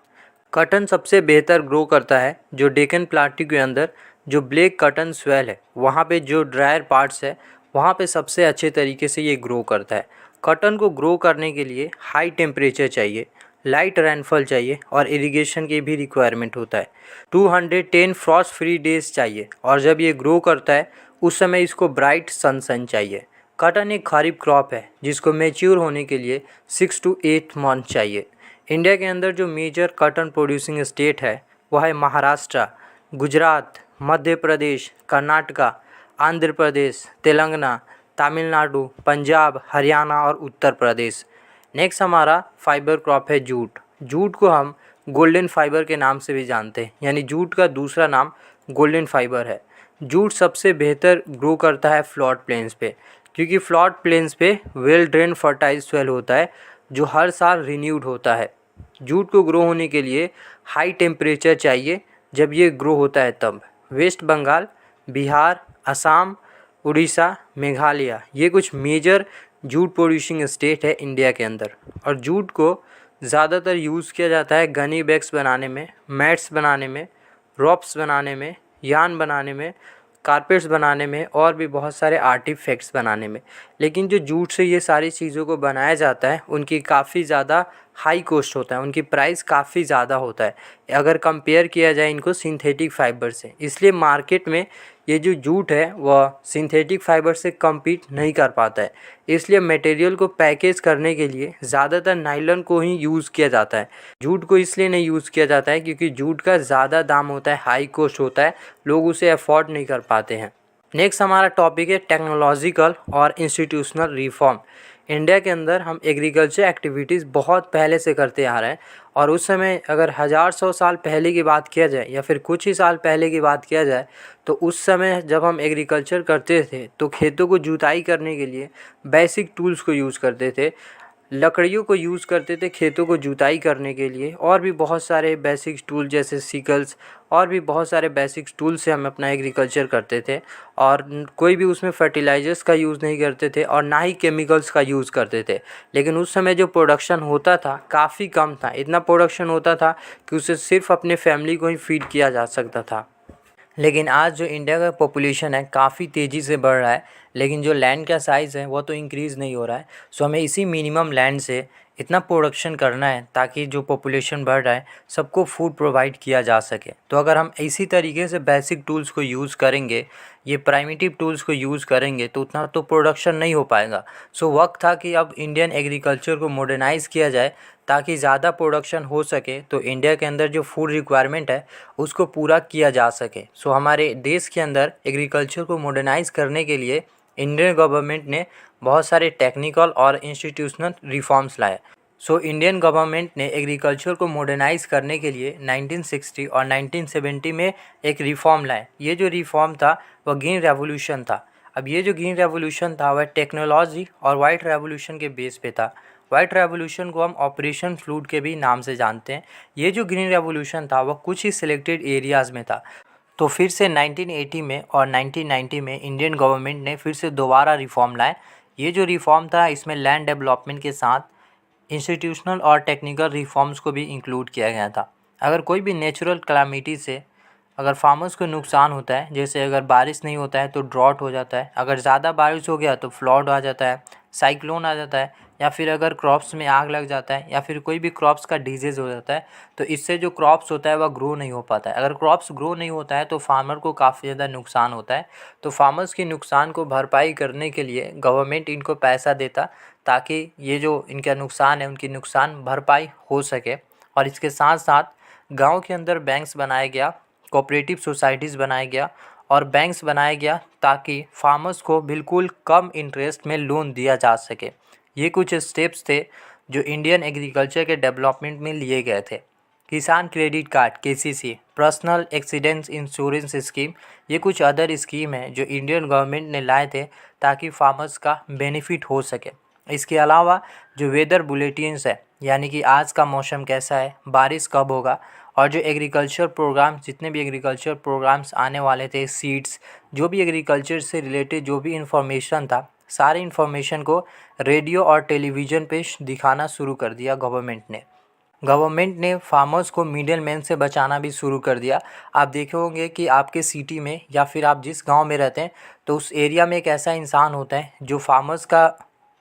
कॉटन सबसे बेहतर ग्रो करता है जो डेक्कन प्लाटू के अंदर जो ब्लैक कॉटन स्वेल है, वहाँ पे जो ड्रायर पार्ट्स है वहाँ पे सबसे अच्छे तरीके से ये ग्रो करता है। कॉटन को ग्रो करने के लिए हाई टेम्परेचर चाहिए, लाइट रेनफॉल चाहिए और इरिगेशन की भी रिक्वायरमेंट होता है। 210 फ्रॉस्ट फ्री डेज चाहिए, और जब ये ग्रो करता है उस समय इसको ब्राइट सनशाइन चाहिए। कॉटन एक खरीफ क्रॉप है जिसको मैच्योर होने के लिए 6 to 8 मंथ चाहिए। इंडिया के अंदर जो मेजर कॉटन प्रोड्यूसिंग स्टेट है वह है महाराष्ट्र, गुजरात, मध्य प्रदेश, कर्नाटका, आंध्र प्रदेश, तेलंगाना, तमिलनाडु, पंजाब, हरियाणा और उत्तर प्रदेश। नेक्स्ट हमारा फाइबर क्रॉप है जूट। जूट को हम गोल्डन फाइबर के नाम से भी जानते हैं, यानी जूट का दूसरा नाम गोल्डन फाइबर है। जूट सबसे बेहतर ग्रो करता है फ्लैट प्लेन्स पे, क्योंकि फ्लैट प्लेन्स पे वेल ड्रेन फर्टाइल सॉइल होता है जो हर साल रिन्यूड होता है। जूट को ग्रो होने के लिए हाई टेम्परेचर चाहिए, जब ये ग्रो होता है तब। वेस्ट बंगाल, बिहार, असम, उड़ीसा, मेघालय ये कुछ मेजर जूट प्रोड्यूसिंग स्टेट है इंडिया के अंदर। और जूट को ज़्यादातर यूज़ किया जाता है गनी बैग्स बनाने में, मैट्स बनाने में, रॉप्स बनाने में, यान बनाने में, कारपेट्स बनाने में और भी बहुत सारे आर्टिफैक्ट्स बनाने में। लेकिन जो जूट से ये सारी चीज़ों को बनाया जाता है उनकी काफ़ी ज़्यादा हाई कॉस्ट होता है, उनकी प्राइस काफ़ी ज़्यादा होता है अगर कंपेयर किया जाए इनको सिंथेटिक फाइबर से। इसलिए मार्केट में ये जो जूट है वह सिंथेटिक फाइबर से कम्पीट नहीं कर पाता है, इसलिए मटेरियल को पैकेज करने के लिए ज़्यादातर नायलॉन को ही यूज़ किया जाता है। जूट को इसलिए नहीं यूज़ किया जाता है क्योंकि जूट का ज़्यादा दाम होता है, हाई कॉस्ट होता है, लोग उसे अफोर्ड नहीं कर पाते हैं। नेक्स्ट हमारा टॉपिक है टेक्नोलॉजिकल और इंस्टीट्यूशनल रिफॉर्म। इंडिया के अंदर हम एग्रीकल्चर एक्टिविटीज़ बहुत पहले से करते आ रहे हैं, और उस समय अगर 1000-100 साल पहले की बात किया जाए या फिर कुछ ही साल पहले की बात किया जाए, तो उस समय जब हम एग्रीकल्चर करते थे तो खेतों को जुताई करने के लिए बेसिक टूल्स को यूज़ करते थे, लकड़ियों को यूज़ करते थे खेतों को जुताई करने के लिए, और भी बहुत सारे बेसिक टूल जैसे सिकल्स और भी बहुत सारे बेसिक टूल से हम अपना एग्रीकल्चर करते थे। और कोई भी उसमें फर्टिलाइज़र्स का यूज़ नहीं करते थे और ना ही केमिकल्स का यूज़ करते थे। लेकिन उस समय जो प्रोडक्शन होता था काफ़ी कम था, इतना प्रोडक्शन होता था कि उसे सिर्फ अपने फैमिली को ही फीड किया जा सकता था। लेकिन आज जो इंडिया का पॉपुलेशन है काफ़ी तेज़ी से बढ़ रहा है, लेकिन जो लैंड का साइज़ है वो तो इंक्रीज़ नहीं हो रहा है। सो हमें इसी मिनिमम लैंड से इतना प्रोडक्शन करना है ताकि जो पॉपुलेशन बढ़ रहा है सबको फूड प्रोवाइड किया जा सके। तो अगर हम इसी तरीके से बेसिक टूल्स को यूज़ करेंगे, ये प्राइमिटिव टूल्स को यूज़ करेंगे, तो उतना तो प्रोडक्शन नहीं हो पाएगा। सो वक्त था कि अब इंडियन एग्रीकल्चर को मॉडर्नाइज़ किया जाए ताकि ज़्यादा प्रोडक्शन हो सके, तो इंडिया के अंदर जो फूड रिक्वायरमेंट है उसको पूरा किया जा सके। सो हमारे देश के अंदर एग्रीकल्चर को मॉडर्नाइज़ करने के लिए इंडियन गवर्नमेंट ने बहुत सारे टेक्निकल और इंस्टीट्यूशनल रिफॉर्म्स लाए। सो इंडियन गवर्नमेंट ने एग्रीकल्चर को मॉडर्नाइज़ करने के लिए 1960 और 1970 में एक रिफॉर्म लाए। ये जो रिफॉर्म था वह ग्रीन रेवोल्यूशन था। अब ये जो ग्रीन रेवोल्यूशन था वह टेक्नोलॉजी और वाइट रेवोल्यूशन के बेस पे था। वाइट रेवोल्यूशन को हम ऑपरेशन फ्लूड के भी नाम से जानते हैं। ये जो ग्रीन रेवोल्यूशन था वह कुछ ही सिलेक्टेड एरियाज़ में था। तो फिर से 1980 में और 1990 में इंडियन गवर्नमेंट ने फिर से दोबारा रिफॉर्म लाए। ये जो रिफॉर्म था इसमें लैंड डेवलपमेंट के साथ इंस्टीट्यूशनल और टेक्निकल रिफॉर्म्स को भी इंक्लूड किया गया था। अगर कोई भी नेचुरल कैलामिटी से अगर फार्मर्स को नुकसान होता है, जैसे अगर बारिश नहीं होता है तो ड्रॉट हो जाता है, अगर ज़्यादा बारिश हो गया तो फ्लड आ जाता है, साइक्लोन आ जाता है, या फिर अगर क्रॉप्स में आग लग जाता है, या फिर कोई भी क्रॉप्स का डिजीज़ हो जाता है, तो इससे जो क्रॉप्स होता है वह ग्रो नहीं हो पाता है। अगर क्रॉप्स ग्रो नहीं होता है तो फार्मर को काफ़ी ज़्यादा नुकसान होता है। तो फार्मर्स के नुकसान को भरपाई करने के लिए गवर्नमेंट इनको पैसा देता ताकि ये जो इनका नुकसान है उनकी नुकसान भरपाई हो सके। और इसके साथ साथ गाँव के अंदर बैंक्स बनाया गया, कोऑपरेटिव सोसाइटीज़ बनाया गया और बैंक्स बनाया गया ताकि फार्मर्स को बिल्कुल कम इंटरेस्ट में लोन दिया जा सके। ये कुछ स्टेप्स थे जो इंडियन एग्रीकल्चर के डेवलपमेंट में लिए गए थे। किसान credit card KCC, personal accident insurance scheme, ये कुछ अदर स्कीम है जो इंडियन गवर्नमेंट ने लाए थे ताकि फार्मर्स का बेनिफिट हो सके। इसके अलावा जो वेदर बुलेटिन्स है, यानी कि आज का मौसम कैसा है, बारिश कब होगा, और जो एग्रीकल्चर प्रोग्राम जितने भी एग्रीकल्चर प्रोग्राम्स आने वाले थे, सीड्स, जो भी एग्रीकल्चर से रिलेटेड जो भी इन्फॉर्मेशन था, सारी इन्फॉर्मेशन को रेडियो और टेलीविज़न पे दिखाना शुरू कर दिया गवर्नमेंट ने फार्मर्स को मिडिल मैन से बचाना भी शुरू कर दिया। आप देखे होंगे कि आपके सिटी में या फिर आप जिस गांव में रहते हैं तो उस एरिया में एक ऐसा इंसान होता है जो फार्मर्स का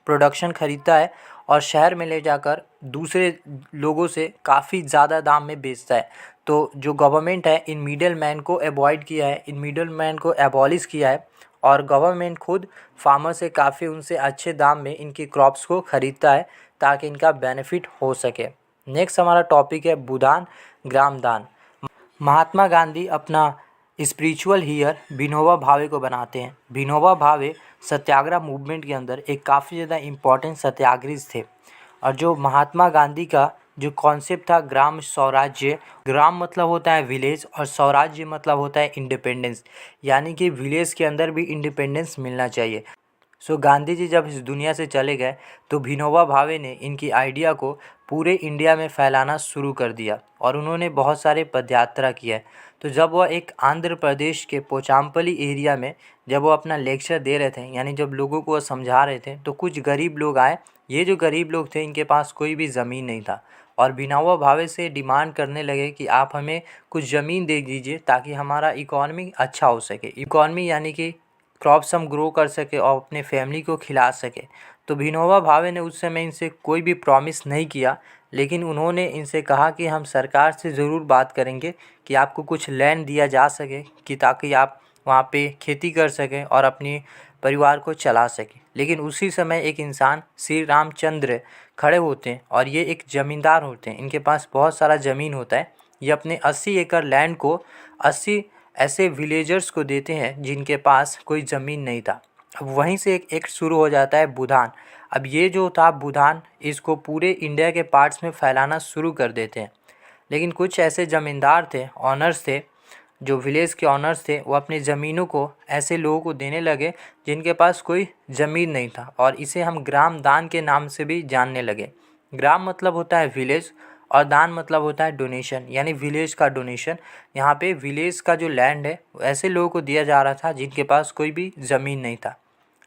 प्रोडक्शन ख़रीदता है और शहर में ले जाकर दूसरे लोगों से काफ़ी ज़्यादा दाम में बेचता है। तो जो गवर्नमेंट है इन मिडिल मैन को अवॉइड किया है, इन मिडिल मैन को एबॉलिश किया है, और गवर्नमेंट खुद फार्मर से काफ़ी उनसे अच्छे दाम में इनकी क्रॉप्स को ख़रीदता है ताकि इनका बेनिफिट हो सके। नेक्स्ट हमारा टॉपिक है भूदान ग्राम दान। महात्मा गांधी अपना स्पिरिचुअल हीयर विनोबा भावे को बनाते हैं। विनोबा भावे सत्याग्रह मूवमेंट के अंदर एक काफ़ी ज़्यादा इम्पोर्टेंट सत्याग्रही थे। और जो महात्मा गांधी का जो कॉन्सेप्ट था ग्राम स्वराज्य, ग्राम मतलब होता है विलेज और स्वराज्य मतलब होता है इंडिपेंडेंस, यानी कि विलेज के अंदर भी इंडिपेंडेंस मिलना चाहिए। सो गांधी जी जब इस दुनिया से चले गए तो विनोबा भावे ने इनकी आइडिया को पूरे इंडिया में फैलाना शुरू कर दिया और उन्होंने बहुत सारे पदयात्रा किए। तो जब वह एक आंध्र प्रदेश के पोचामपल्ली एरिया में जब वो अपना लेक्चर दे रहे थे, यानी जब लोगों को वो समझा रहे थे, तो कुछ गरीब लोग आए। ये जो गरीब लोग थे इनके पास कोई भी ज़मीन नहीं था और विनोबा भावे से डिमांड करने लगे कि आप हमें कुछ ज़मीन दे दीजिए ताकि हमारा इकॉनमी अच्छा हो सके। इकॉनमी यानी कि क्रॉप्स हम ग्रो कर सके और अपने फैमिली को खिला सके। तो विनोबा भावे ने उस समय इनसे कोई भी प्रॉमिस नहीं किया, लेकिन उन्होंने इनसे कहा कि हम सरकार से ज़रूर बात करेंगे कि आपको कुछ लैंड दिया जा सके कि ताकि आप वहाँ पे खेती कर सकें और अपनी परिवार को चला सकें। लेकिन उसी समय एक इंसान श्री रामचंद्र खड़े होते हैं और ये एक ज़मींदार होते हैं, इनके पास बहुत सारा ज़मीन होता है। ये अपने 80 एकड़ लैंड को 80 ऐसे विलेजर्स को देते हैं जिनके पास कोई ज़मीन नहीं था। अब वहीं से एक एक्ट शुरू हो जाता है बुधान। अब ये जो था बुधान, इसको पूरे इंडिया के पार्ट्स में फैलाना शुरू कर देते हैं। लेकिन कुछ ऐसे ज़मींदार थे, ऑनर्स थे, जो विलेज के ऑनर्स थे, वो अपनी ज़मीनों को ऐसे लोगों को देने लगे जिनके पास कोई ज़मीन नहीं था, और इसे हम ग्राम दान के नाम से भी जानने लगे। ग्राम मतलब होता है विलेज और दान मतलब होता है डोनेशन, यानी विलेज का डोनेशन। यहाँ पे विलेज का जो लैंड है ऐसे लोगों को दिया जा रहा था जिनके पास कोई भी ज़मीन नहीं था।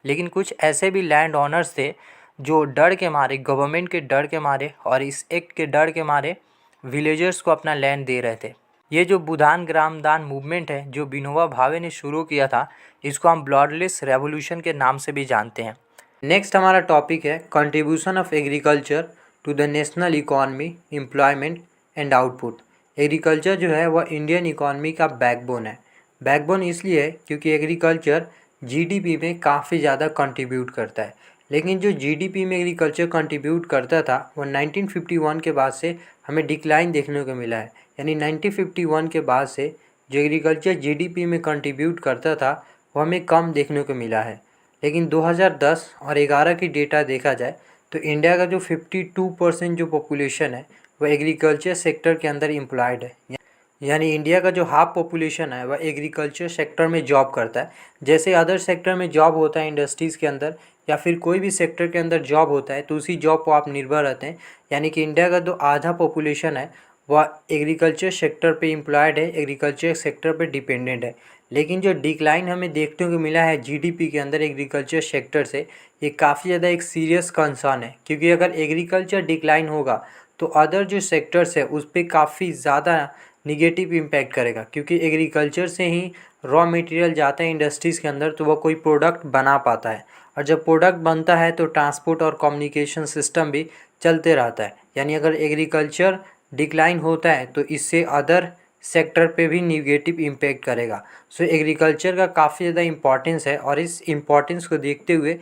लेकिन कुछ ऐसे भी लैंड ऑनर्स थे जो डर के मारे, गवर्नमेंट के डर के मारे और इस एक्ट के डर के मारे विलेजर्स को अपना लैंड दे रहे थे। ये जो बुधान ग्राम दान मूवमेंट है जो विनोबा भावे ने शुरू किया था, इसको हम ब्लडलेस रेवोल्यूशन के नाम से भी जानते हैं। नेक्स्ट हमारा टॉपिक है contribution of agriculture to the national economy, employment and output. Agriculture जो है वह इंडियन इकॉनमी का बैकबोन है। बैकबोन इसलिए है क्योंकि एग्रीकल्चर जीडीपी में काफ़ी ज़्यादा कंट्रीब्यूट करता है। लेकिन जो जीडीपी में एग्रीकल्चर कंट्रीब्यूट करता था वो 1951 के बाद से हमें डिक्लाइन देखने को मिला है। यानी 1951 के बाद से जो एग्रीकल्चर जीडीपी में कंट्रीब्यूट करता था वो हमें कम देखने को मिला है। लेकिन 2010 और 11 की डेटा देखा जाए तो इंडिया का जो 52% जो पॉपुलेशन है वह एग्रीकल्चर सेक्टर के अंदर एम्प्लॉयड है। यानी इंडिया का जो हाफ पॉपुलेशन है वह एग्रीकल्चर सेक्टर में जॉब करता है। जैसे अदर सेक्टर में जॉब होता है इंडस्ट्रीज़ के अंदर या फिर कोई भी सेक्टर के अंदर जॉब होता है तो उसी जॉब पर आप निर्भर रहते हैं। यानी कि इंडिया का जो आधा पॉपुलेशन है वह एग्रीकल्चर सेक्टर पे एम्प्लॉयड है, एग्रीकल्चर सेक्टर पे डिपेंडेंट है। लेकिन जो डिक्लाइन हमें देखने को मिला है जीडीपी के अंदर एग्रीकल्चर सेक्टर से, ये काफ़ी ज़्यादा एक सीरियस कंसर्न है। क्योंकि अगर एग्रीकल्चर डिक्लाइन होगा तो अदर जो सेक्टर्स है उस पर काफ़ी ज़्यादा निगेटिव इम्पैक्ट करेगा। क्योंकि एग्रीकल्चर से ही रॉ मटेरियल जाता है इंडस्ट्रीज़ के अंदर तो वह कोई प्रोडक्ट बना पाता है, और जब प्रोडक्ट बनता है तो ट्रांसपोर्ट और कम्युनिकेशन सिस्टम भी चलते रहता है। यानी अगर एग्रीकल्चर डिक्लाइन होता है तो इससे अदर सेक्टर पे भी निगेटिव इम्पैक्ट करेगा। सो एग्रीकल्चर का काफ़ी ज़्यादा इम्पॉर्टेंस है, और इस इम्पॉर्टेंस को देखते हुए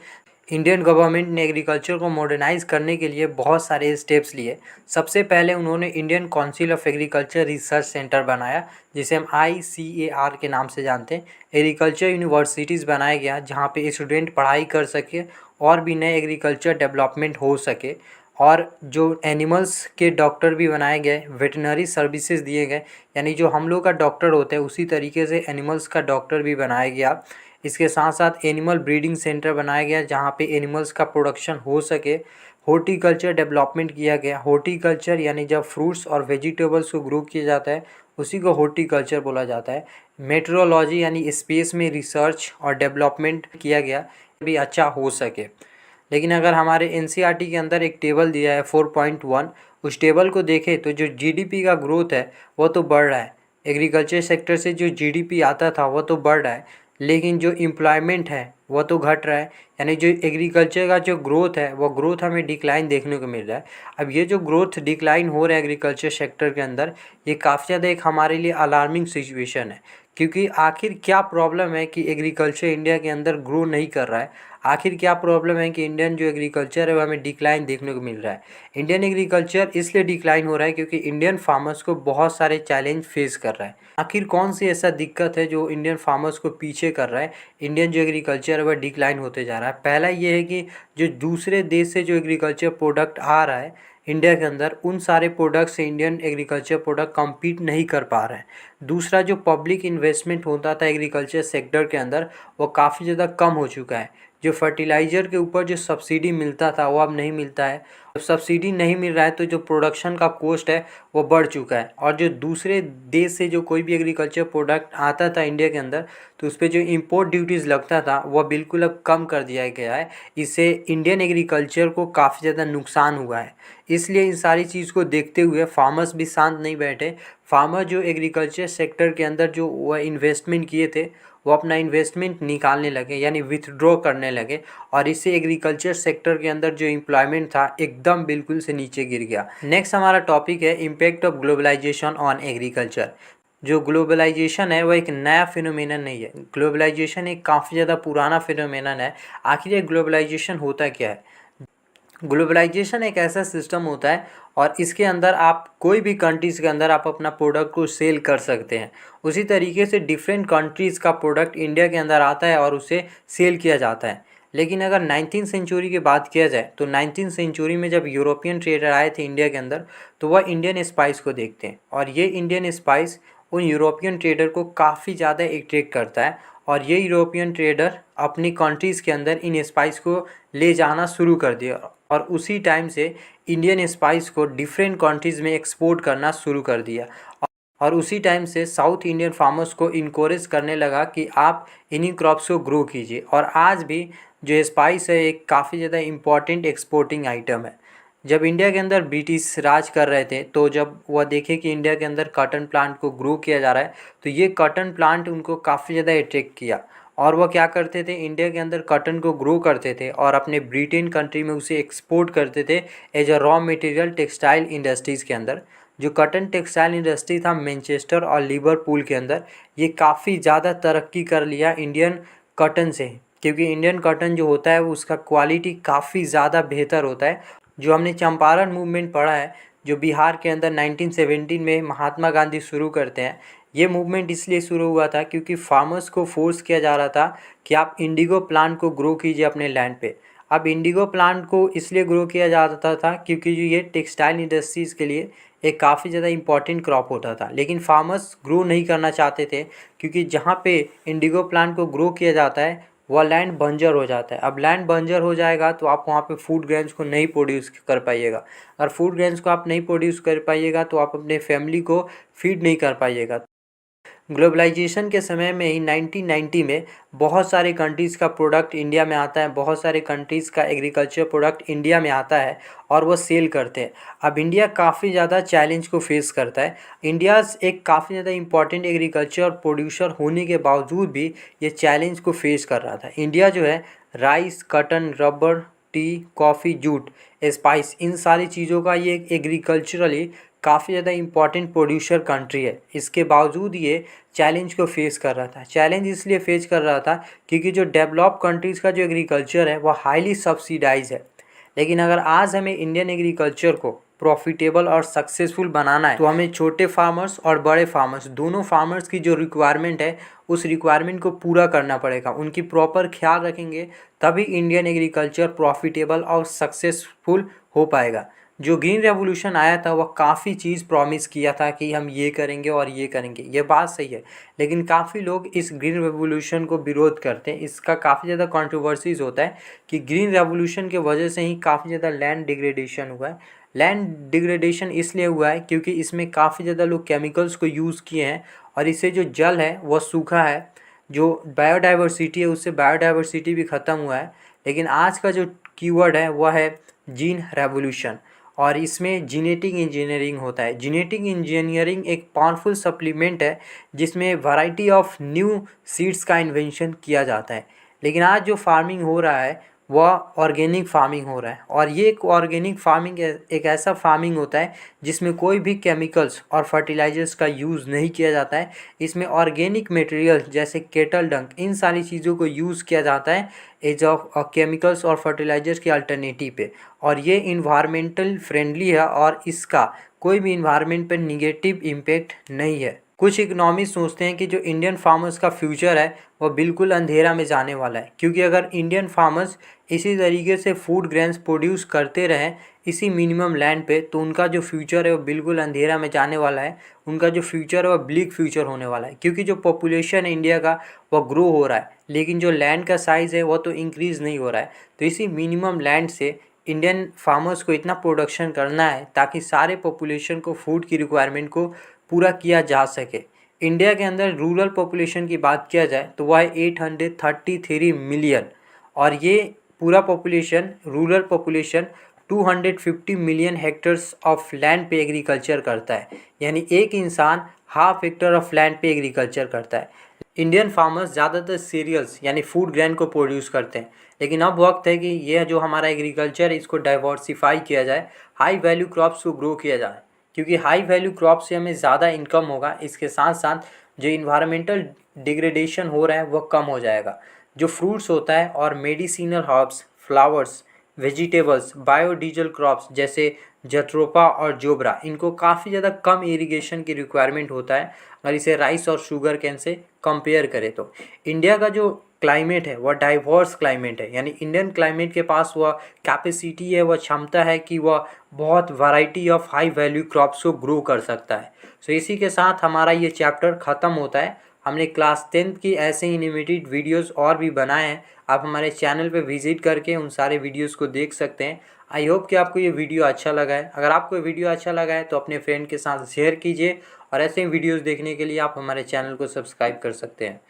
इंडियन गवर्नमेंट ने एग्रीकल्चर को मॉडर्नाइज़ करने के लिए बहुत सारे स्टेप्स लिए। सबसे पहले उन्होंने Indian council of agriculture research centre बनाया, जिसे हम ICAR के नाम से जानते हैं। एग्रीकल्चर यूनिवर्सिटीज़ बनाया गया जहाँ पे स्टूडेंट पढ़ाई कर सके और भी नए एग्रीकल्चर डेवलपमेंट हो सके। और जो एनिमल्स के डॉक्टर भी बनाए गए, वेटनरी सर्विसेज दिए गए, यानी जो हम लोग का डॉक्टर होता है उसी तरीके से एनिमल्स का डॉक्टर भी बनाया गया। इसके साथ साथ एनिमल ब्रीडिंग सेंटर बनाया गया जहाँ पे एनिमल्स का प्रोडक्शन हो सके। हॉर्टिकल्चर डेवलपमेंट किया गया। हॉर्टिकल्चर यानी जब फ्रूट्स और वेजिटेबल्स को ग्रो किया जाता है उसी को हॉर्टिकल्चर बोला जाता है। मेट्रोलॉजी यानी स्पेस में रिसर्च और डेवलपमेंट किया गया भी अच्छा हो सके। लेकिन अगर हमारे NCERT के अंदर एक टेबल दिया है 4.1, उस टेबल को देखें तो जो जीडीपी का ग्रोथ है वो तो बढ़ रहा है। एग्रीकल्चर सेक्टर से जो जीडीपी आता था वो तो बढ़ रहा है, लेकिन जो एम्प्लॉयमेंट है वो तो घट रहा है। यानी जो एग्रीकल्चर का जो ग्रोथ है वो ग्रोथ हमें डिक्लाइन देखने को मिल रहा है। अब ये जो ग्रोथ डिक्लाइन हो रहा है एग्रीकल्चर सेक्टर के अंदर, ये काफ़ी ज़्यादा एक हमारे लिए अलार्मिंग सिचुएशन है। क्योंकि आखिर क्या प्रॉब्लम है कि एग्रीकल्चर इंडिया के अंदर ग्रो नहीं कर रहा है? आखिर क्या प्रॉब्लम है कि इंडियन जो एग्रीकल्चर है वो हमें डिक्लाइन देखने को मिल रहा है? इंडियन एग्रीकल्चर इसलिए डिक्लाइन हो रहा है क्योंकि इंडियन फार्मर्स को बहुत सारे चैलेंज फेस कर रहा है। आखिर कौन सी ऐसा दिक्कत है जो इंडियन फार्मर्स को पीछे कर रहा है? इंडियन जो एग्रीकल्चर है वह डिक्लाइन होते जा रहा है। पहला ये है कि जो दूसरे देश से जो एग्रीकल्चर प्रोडक्ट आ रहा है इंडिया के अंदर, उन सारे प्रोडक्ट से इंडियन एग्रीकल्चर प्रोडक्ट कम्पीट नहीं कर पा रहे हैं। दूसरा, जो पब्लिक इन्वेस्टमेंट होता था एग्रीकल्चर सेक्टर के अंदर वो काफ़ी ज़्यादा कम हो चुका है। जो फर्टिलाइज़र के ऊपर जो सब्सिडी मिलता था वो अब नहीं मिलता है। जब सब्सिडी नहीं मिल रहा है तो जो प्रोडक्शन का कॉस्ट है वो बढ़ चुका है। और जो दूसरे देश से जो कोई भी एग्रीकल्चर प्रोडक्ट आता था इंडिया के अंदर तो उस पर जो इंपोर्ट ड्यूटीज़ लगता था वह बिल्कुल अब कम कर दिया गया है। इससे इंडियन एग्रीकल्चर को काफ़ी ज़्यादा नुकसान हुआ है। इसलिए इन सारी चीज़ को देखते हुए फार्मर्स भी शांत नहीं बैठे। फार्मर जो एग्रीकल्चर सेक्टर के अंदर जो वह इन्वेस्टमेंट किए थे वो अपना इन्वेस्टमेंट निकालने लगे, यानी विथड्रॉ करने लगे। और इससे एग्रीकल्चर सेक्टर के अंदर जो एम्प्लॉयमेंट था एकदम बिल्कुल से नीचे गिर गया। नेक्स्ट हमारा टॉपिक है impact of globalisation on agriculture. जो ग्लोबलाइजेशन है वो एक नया फिनोमेनन नहीं है। ग्लोबलाइजेशन एक काफ़ी ज़्यादा पुराना फिनोमेनन है। आखिर ये ग्लोबलाइजेशन होता क्या है? ग्लोबलाइजेशन एक ऐसा सिस्टम होता है और इसके अंदर आप कोई भी कंट्रीज़ के अंदर आप अपना प्रोडक्ट को सेल कर सकते हैं। उसी तरीके से डिफरेंट कंट्रीज़ का प्रोडक्ट इंडिया के अंदर आता है और उसे सेल किया जाता है। लेकिन अगर 19th सेंचुरी की बात किया जाए तो 19th सेंचुरी में जब यूरोपियन ट्रेडर आए थे इंडिया के अंदर, तो वह इंडियन स्पाइस को देखते हैं और ये इंडियन स्पाइस उन यूरोपियन ट्रेडर को काफ़ी ज़्यादा अट्रैक्ट करता है और ये यूरोपियन ट्रेडर अपनी कंट्रीज़ के अंदर इन स्पाइस को ले जाना शुरू कर दिया और उसी टाइम से इंडियन स्पाइस को डिफरेंट कंट्रीज़ में एक्सपोर्ट करना शुरू कर दिया। और उसी टाइम से साउथ इंडियन फार्मर्स को इनकोरेज करने लगा कि आप इन्हीं क्रॉप्स को ग्रो कीजिए। और आज भी जो स्पाइस है एक काफ़ी ज़्यादा इम्पॉर्टेंट एक्सपोर्टिंग आइटम है। जब इंडिया के अंदर ब्रिटिश राज कर रहे थे तो जब वह देखे कि इंडिया के अंदर कॉटन प्लांट को ग्रो किया जा रहा है, तो ये कॉटन प्लांट उनको काफ़ी ज़्यादा अट्रैक्ट किया और वह क्या करते थे, इंडिया के अंदर कॉटन को ग्रो करते थे और अपने ब्रिटेन कंट्री में उसे एक्सपोर्ट करते थे as a raw material textile industries के अंदर। जो कॉटन टेक्सटाइल इंडस्ट्री था मैनचेस्टर और लिवरपूल के अंदर, ये काफ़ी ज़्यादा तरक्की कर लिया इंडियन कॉटन से, क्योंकि इंडियन कॉटन जो होता है उसका क्वालिटी काफ़ी ज़्यादा बेहतर होता है। जो हमने चंपारण मूवमेंट पढ़ा है, जो बिहार के अंदर 1917 में महात्मा गांधी शुरू करते हैं, ये मूवमेंट इसलिए शुरू हुआ था क्योंकि फार्मर्स को फोर्स किया जा रहा था कि आप इंडिगो प्लांट को ग्रो कीजिए अपने लैंड पे। अब इंडिगो प्लांट को इसलिए ग्रो किया जाता था क्योंकि जो ये टेक्सटाइल इंडस्ट्रीज़ के लिए एक काफ़ी ज़्यादा इंपॉर्टेंट क्रॉप होता था। लेकिन फार्मर्स ग्रो नहीं करना चाहते थे क्योंकि जहाँ पे इंडिगो प्लांट को ग्रो किया जाता है वह लैंड बंजर हो जाता है। अब लैंड बंजर हो जाएगा तो आप वहाँ पे फूड ग्रेन्स को नहीं प्रोड्यूस कर पाइएगा। और फूड ग्रेन्स को आप नहीं प्रोड्यूस कर पाइएगा तो आप अपने फैमिली को फीड नहीं कर पाइएगा। ग्लोबलाइजेशन के समय में ही 1990 में बहुत सारे कंट्रीज़ का प्रोडक्ट इंडिया में आता है, बहुत सारे कंट्रीज़ का एग्रीकल्चर प्रोडक्ट इंडिया में आता है और वो सेल करते हैं। अब इंडिया काफ़ी ज़्यादा चैलेंज को फेस करता है। इंडिया एक काफ़ी ज़्यादा इंपॉर्टेंट एग्रीकल्चर प्रोड्यूसर होने के बावजूद भी ये चैलेंज को फेस कर रहा था। इंडिया जो है rice, cotton, rubber, tea, coffee, jute, spice, इन सारी चीज़ों का ये एग्रीकल्चरली काफ़ी ज़्यादा इम्पॉर्टेंट प्रोड्यूसर कंट्री है। इसके बावजूद ये चैलेंज को फेस कर रहा था। चैलेंज इसलिए फेस कर रहा था क्योंकि जो डेवलप कंट्रीज़ का जो एग्रीकल्चर है वह हाईली सब्सिडाइज है। लेकिन अगर आज हमें इंडियन एग्रीकल्चर को प्रॉफिटेबल और सक्सेसफुल बनाना है तो हमें छोटे फार्मर्स और बड़े फार्मर्स दोनों फार्मर्स की जो रिक्वायरमेंट है उस रिक्वायरमेंट को पूरा करना पड़ेगा। उनकी प्रॉपर ख्याल रखेंगे तभी इंडियन एग्रीकल्चर प्रॉफिटेबल और सक्सेसफुल हो पाएगा। जो ग्रीन रेवोल्यूशन आया था वह काफ़ी चीज़ प्रॉमिस किया था कि हम ये करेंगे और ये करेंगे, ये बात सही है। लेकिन काफ़ी लोग इस ग्रीन रेवोल्यूशन को विरोध करते हैं। इसका काफ़ी ज़्यादा कंट्रोवर्सीज होता है कि ग्रीन रेवोल्यूशन के वजह से ही काफ़ी ज़्यादा लैंड डिग्रेडेशन हुआ है। लैंड डिग्रेडेशन इसलिए हुआ है क्योंकि इसमें काफ़ी ज़्यादा लोग केमिकल्स को यूज़ किए हैं और इससे जो जल है वह सूखा है, जो बायोडाइवर्सिटी है उससे बायोडाइवर्सिटी भी ख़त्म हुआ है। लेकिन आज का जो कीवर्ड है वह है जीन रेवोल्यूशन और इसमें जीनेटिक इंजीनियरिंग होता है। जीनेटिक इंजीनियरिंग एक पावरफुल सप्लीमेंट है जिसमें वैरायटी ऑफ न्यू सीड्स का इन्वेंशन किया जाता है। लेकिन आज जो फार्मिंग हो रहा है वह ऑर्गेनिक फार्मिंग हो रहा है और ये एक ऑर्गेनिक फार्मिंग एक ऐसा फार्मिंग होता है जिसमें कोई भी केमिकल्स और फर्टिलाइजर्स का यूज़ नहीं किया जाता है। इसमें ऑर्गेनिक मटेरियल जैसे केटल डंक, इन सारी चीज़ों को यूज़ किया जाता है एज ऑफ केमिकल्स और फर्टिलाइजर्स के अल्टरनेटिव पे और ये इन्वायरमेंटल फ्रेंडली है और इसका कोई भी इन्वायरमेंट पर निगेटिव इम्पेक्ट नहीं है। कुछ इकोनॉमिस्ट सोचते हैं कि जो इंडियन फार्मर्स का फ्यूचर है वह बिल्कुल अंधेरा में जाने वाला है, क्योंकि अगर इंडियन फार्मर्स इसी तरीके से फूड ग्रेन्स प्रोड्यूस करते रहें इसी मिनिमम लैंड पे तो उनका जो फ्यूचर है वो बिल्कुल अंधेरा में जाने वाला है। उनका जो फ्यूचर है वह ब्लैक फ्यूचर होने वाला है, क्योंकि जो पॉपुलेशन है इंडिया का वह ग्रो हो रहा है लेकिन जो लैंड का साइज़ है वह तो इंक्रीज़ नहीं हो रहा है। तो इसी मिनिमम लैंड से इंडियन फार्मर्स को इतना प्रोडक्शन करना है ताकि सारे पॉपुलेशन को फूड की रिक्वायरमेंट को पूरा किया जा सके। इंडिया के अंदर रूरल पॉपुलेशन की बात किया जाए तो वह है 833 मिलियन और ये पूरा population rural population 250 million hectares of land पे एग्रीकल्चर करता है, यानी एक इंसान हाफ हेक्टर ऑफ लैंड पे एग्रीकल्चर करता है। इंडियन फार्मर्स ज़्यादातर सीरियल्स यानी फूड ग्रेन को प्रोड्यूस करते हैं, लेकिन अब वक्त है कि यह जो हमारा एग्रीकल्चर है इसको डाइवर्सिफाई किया जाए, हाई वैल्यू क्रॉप्स को ग्रो किया जाए, क्योंकि हाई वैल्यू क्रॉप से हमें ज़्यादा इनकम होगा, इसके साथ साथ जो इन्वायरमेंटल डिग्रेडेशन हो रहा है वह कम हो जाएगा। जो फ्रूट्स होता है और medicinal herbs, flowers, vegetables, biodiesel crops जैसे जट्रोपा और जोब्रा, इनको काफ़ी ज़्यादा कम इरिगेशन की रिक्वायरमेंट होता है अगर इसे राइस और शुगर कैन से कंपेयर करें तो। इंडिया का जो क्लाइमेट है वह डाइवर्स क्लाइमेट है, यानी इंडियन क्लाइमेट के पास वह कैपेसिटी है, वह क्षमता है कि वह बहुत variety of high value crops को ग्रो कर सकता है। सो इसी के साथ हमारा ये चैप्टर ख़त्म होता है। हमने क्लास 10th की ऐसे एनिमेटेड वीडियोस और भी बनाए हैं, आप हमारे चैनल पे विजिट करके उन सारे वीडियोस को देख सकते हैं। आई होप कि आपको ये वीडियो अच्छा लगा है। अगर आपको ये वीडियो अच्छा लगा है तो अपने फ्रेंड के साथ शेयर कीजिए और ऐसे ही वीडियोस देखने के लिए आप हमारे चैनल को सब्सक्राइब कर सकते हैं।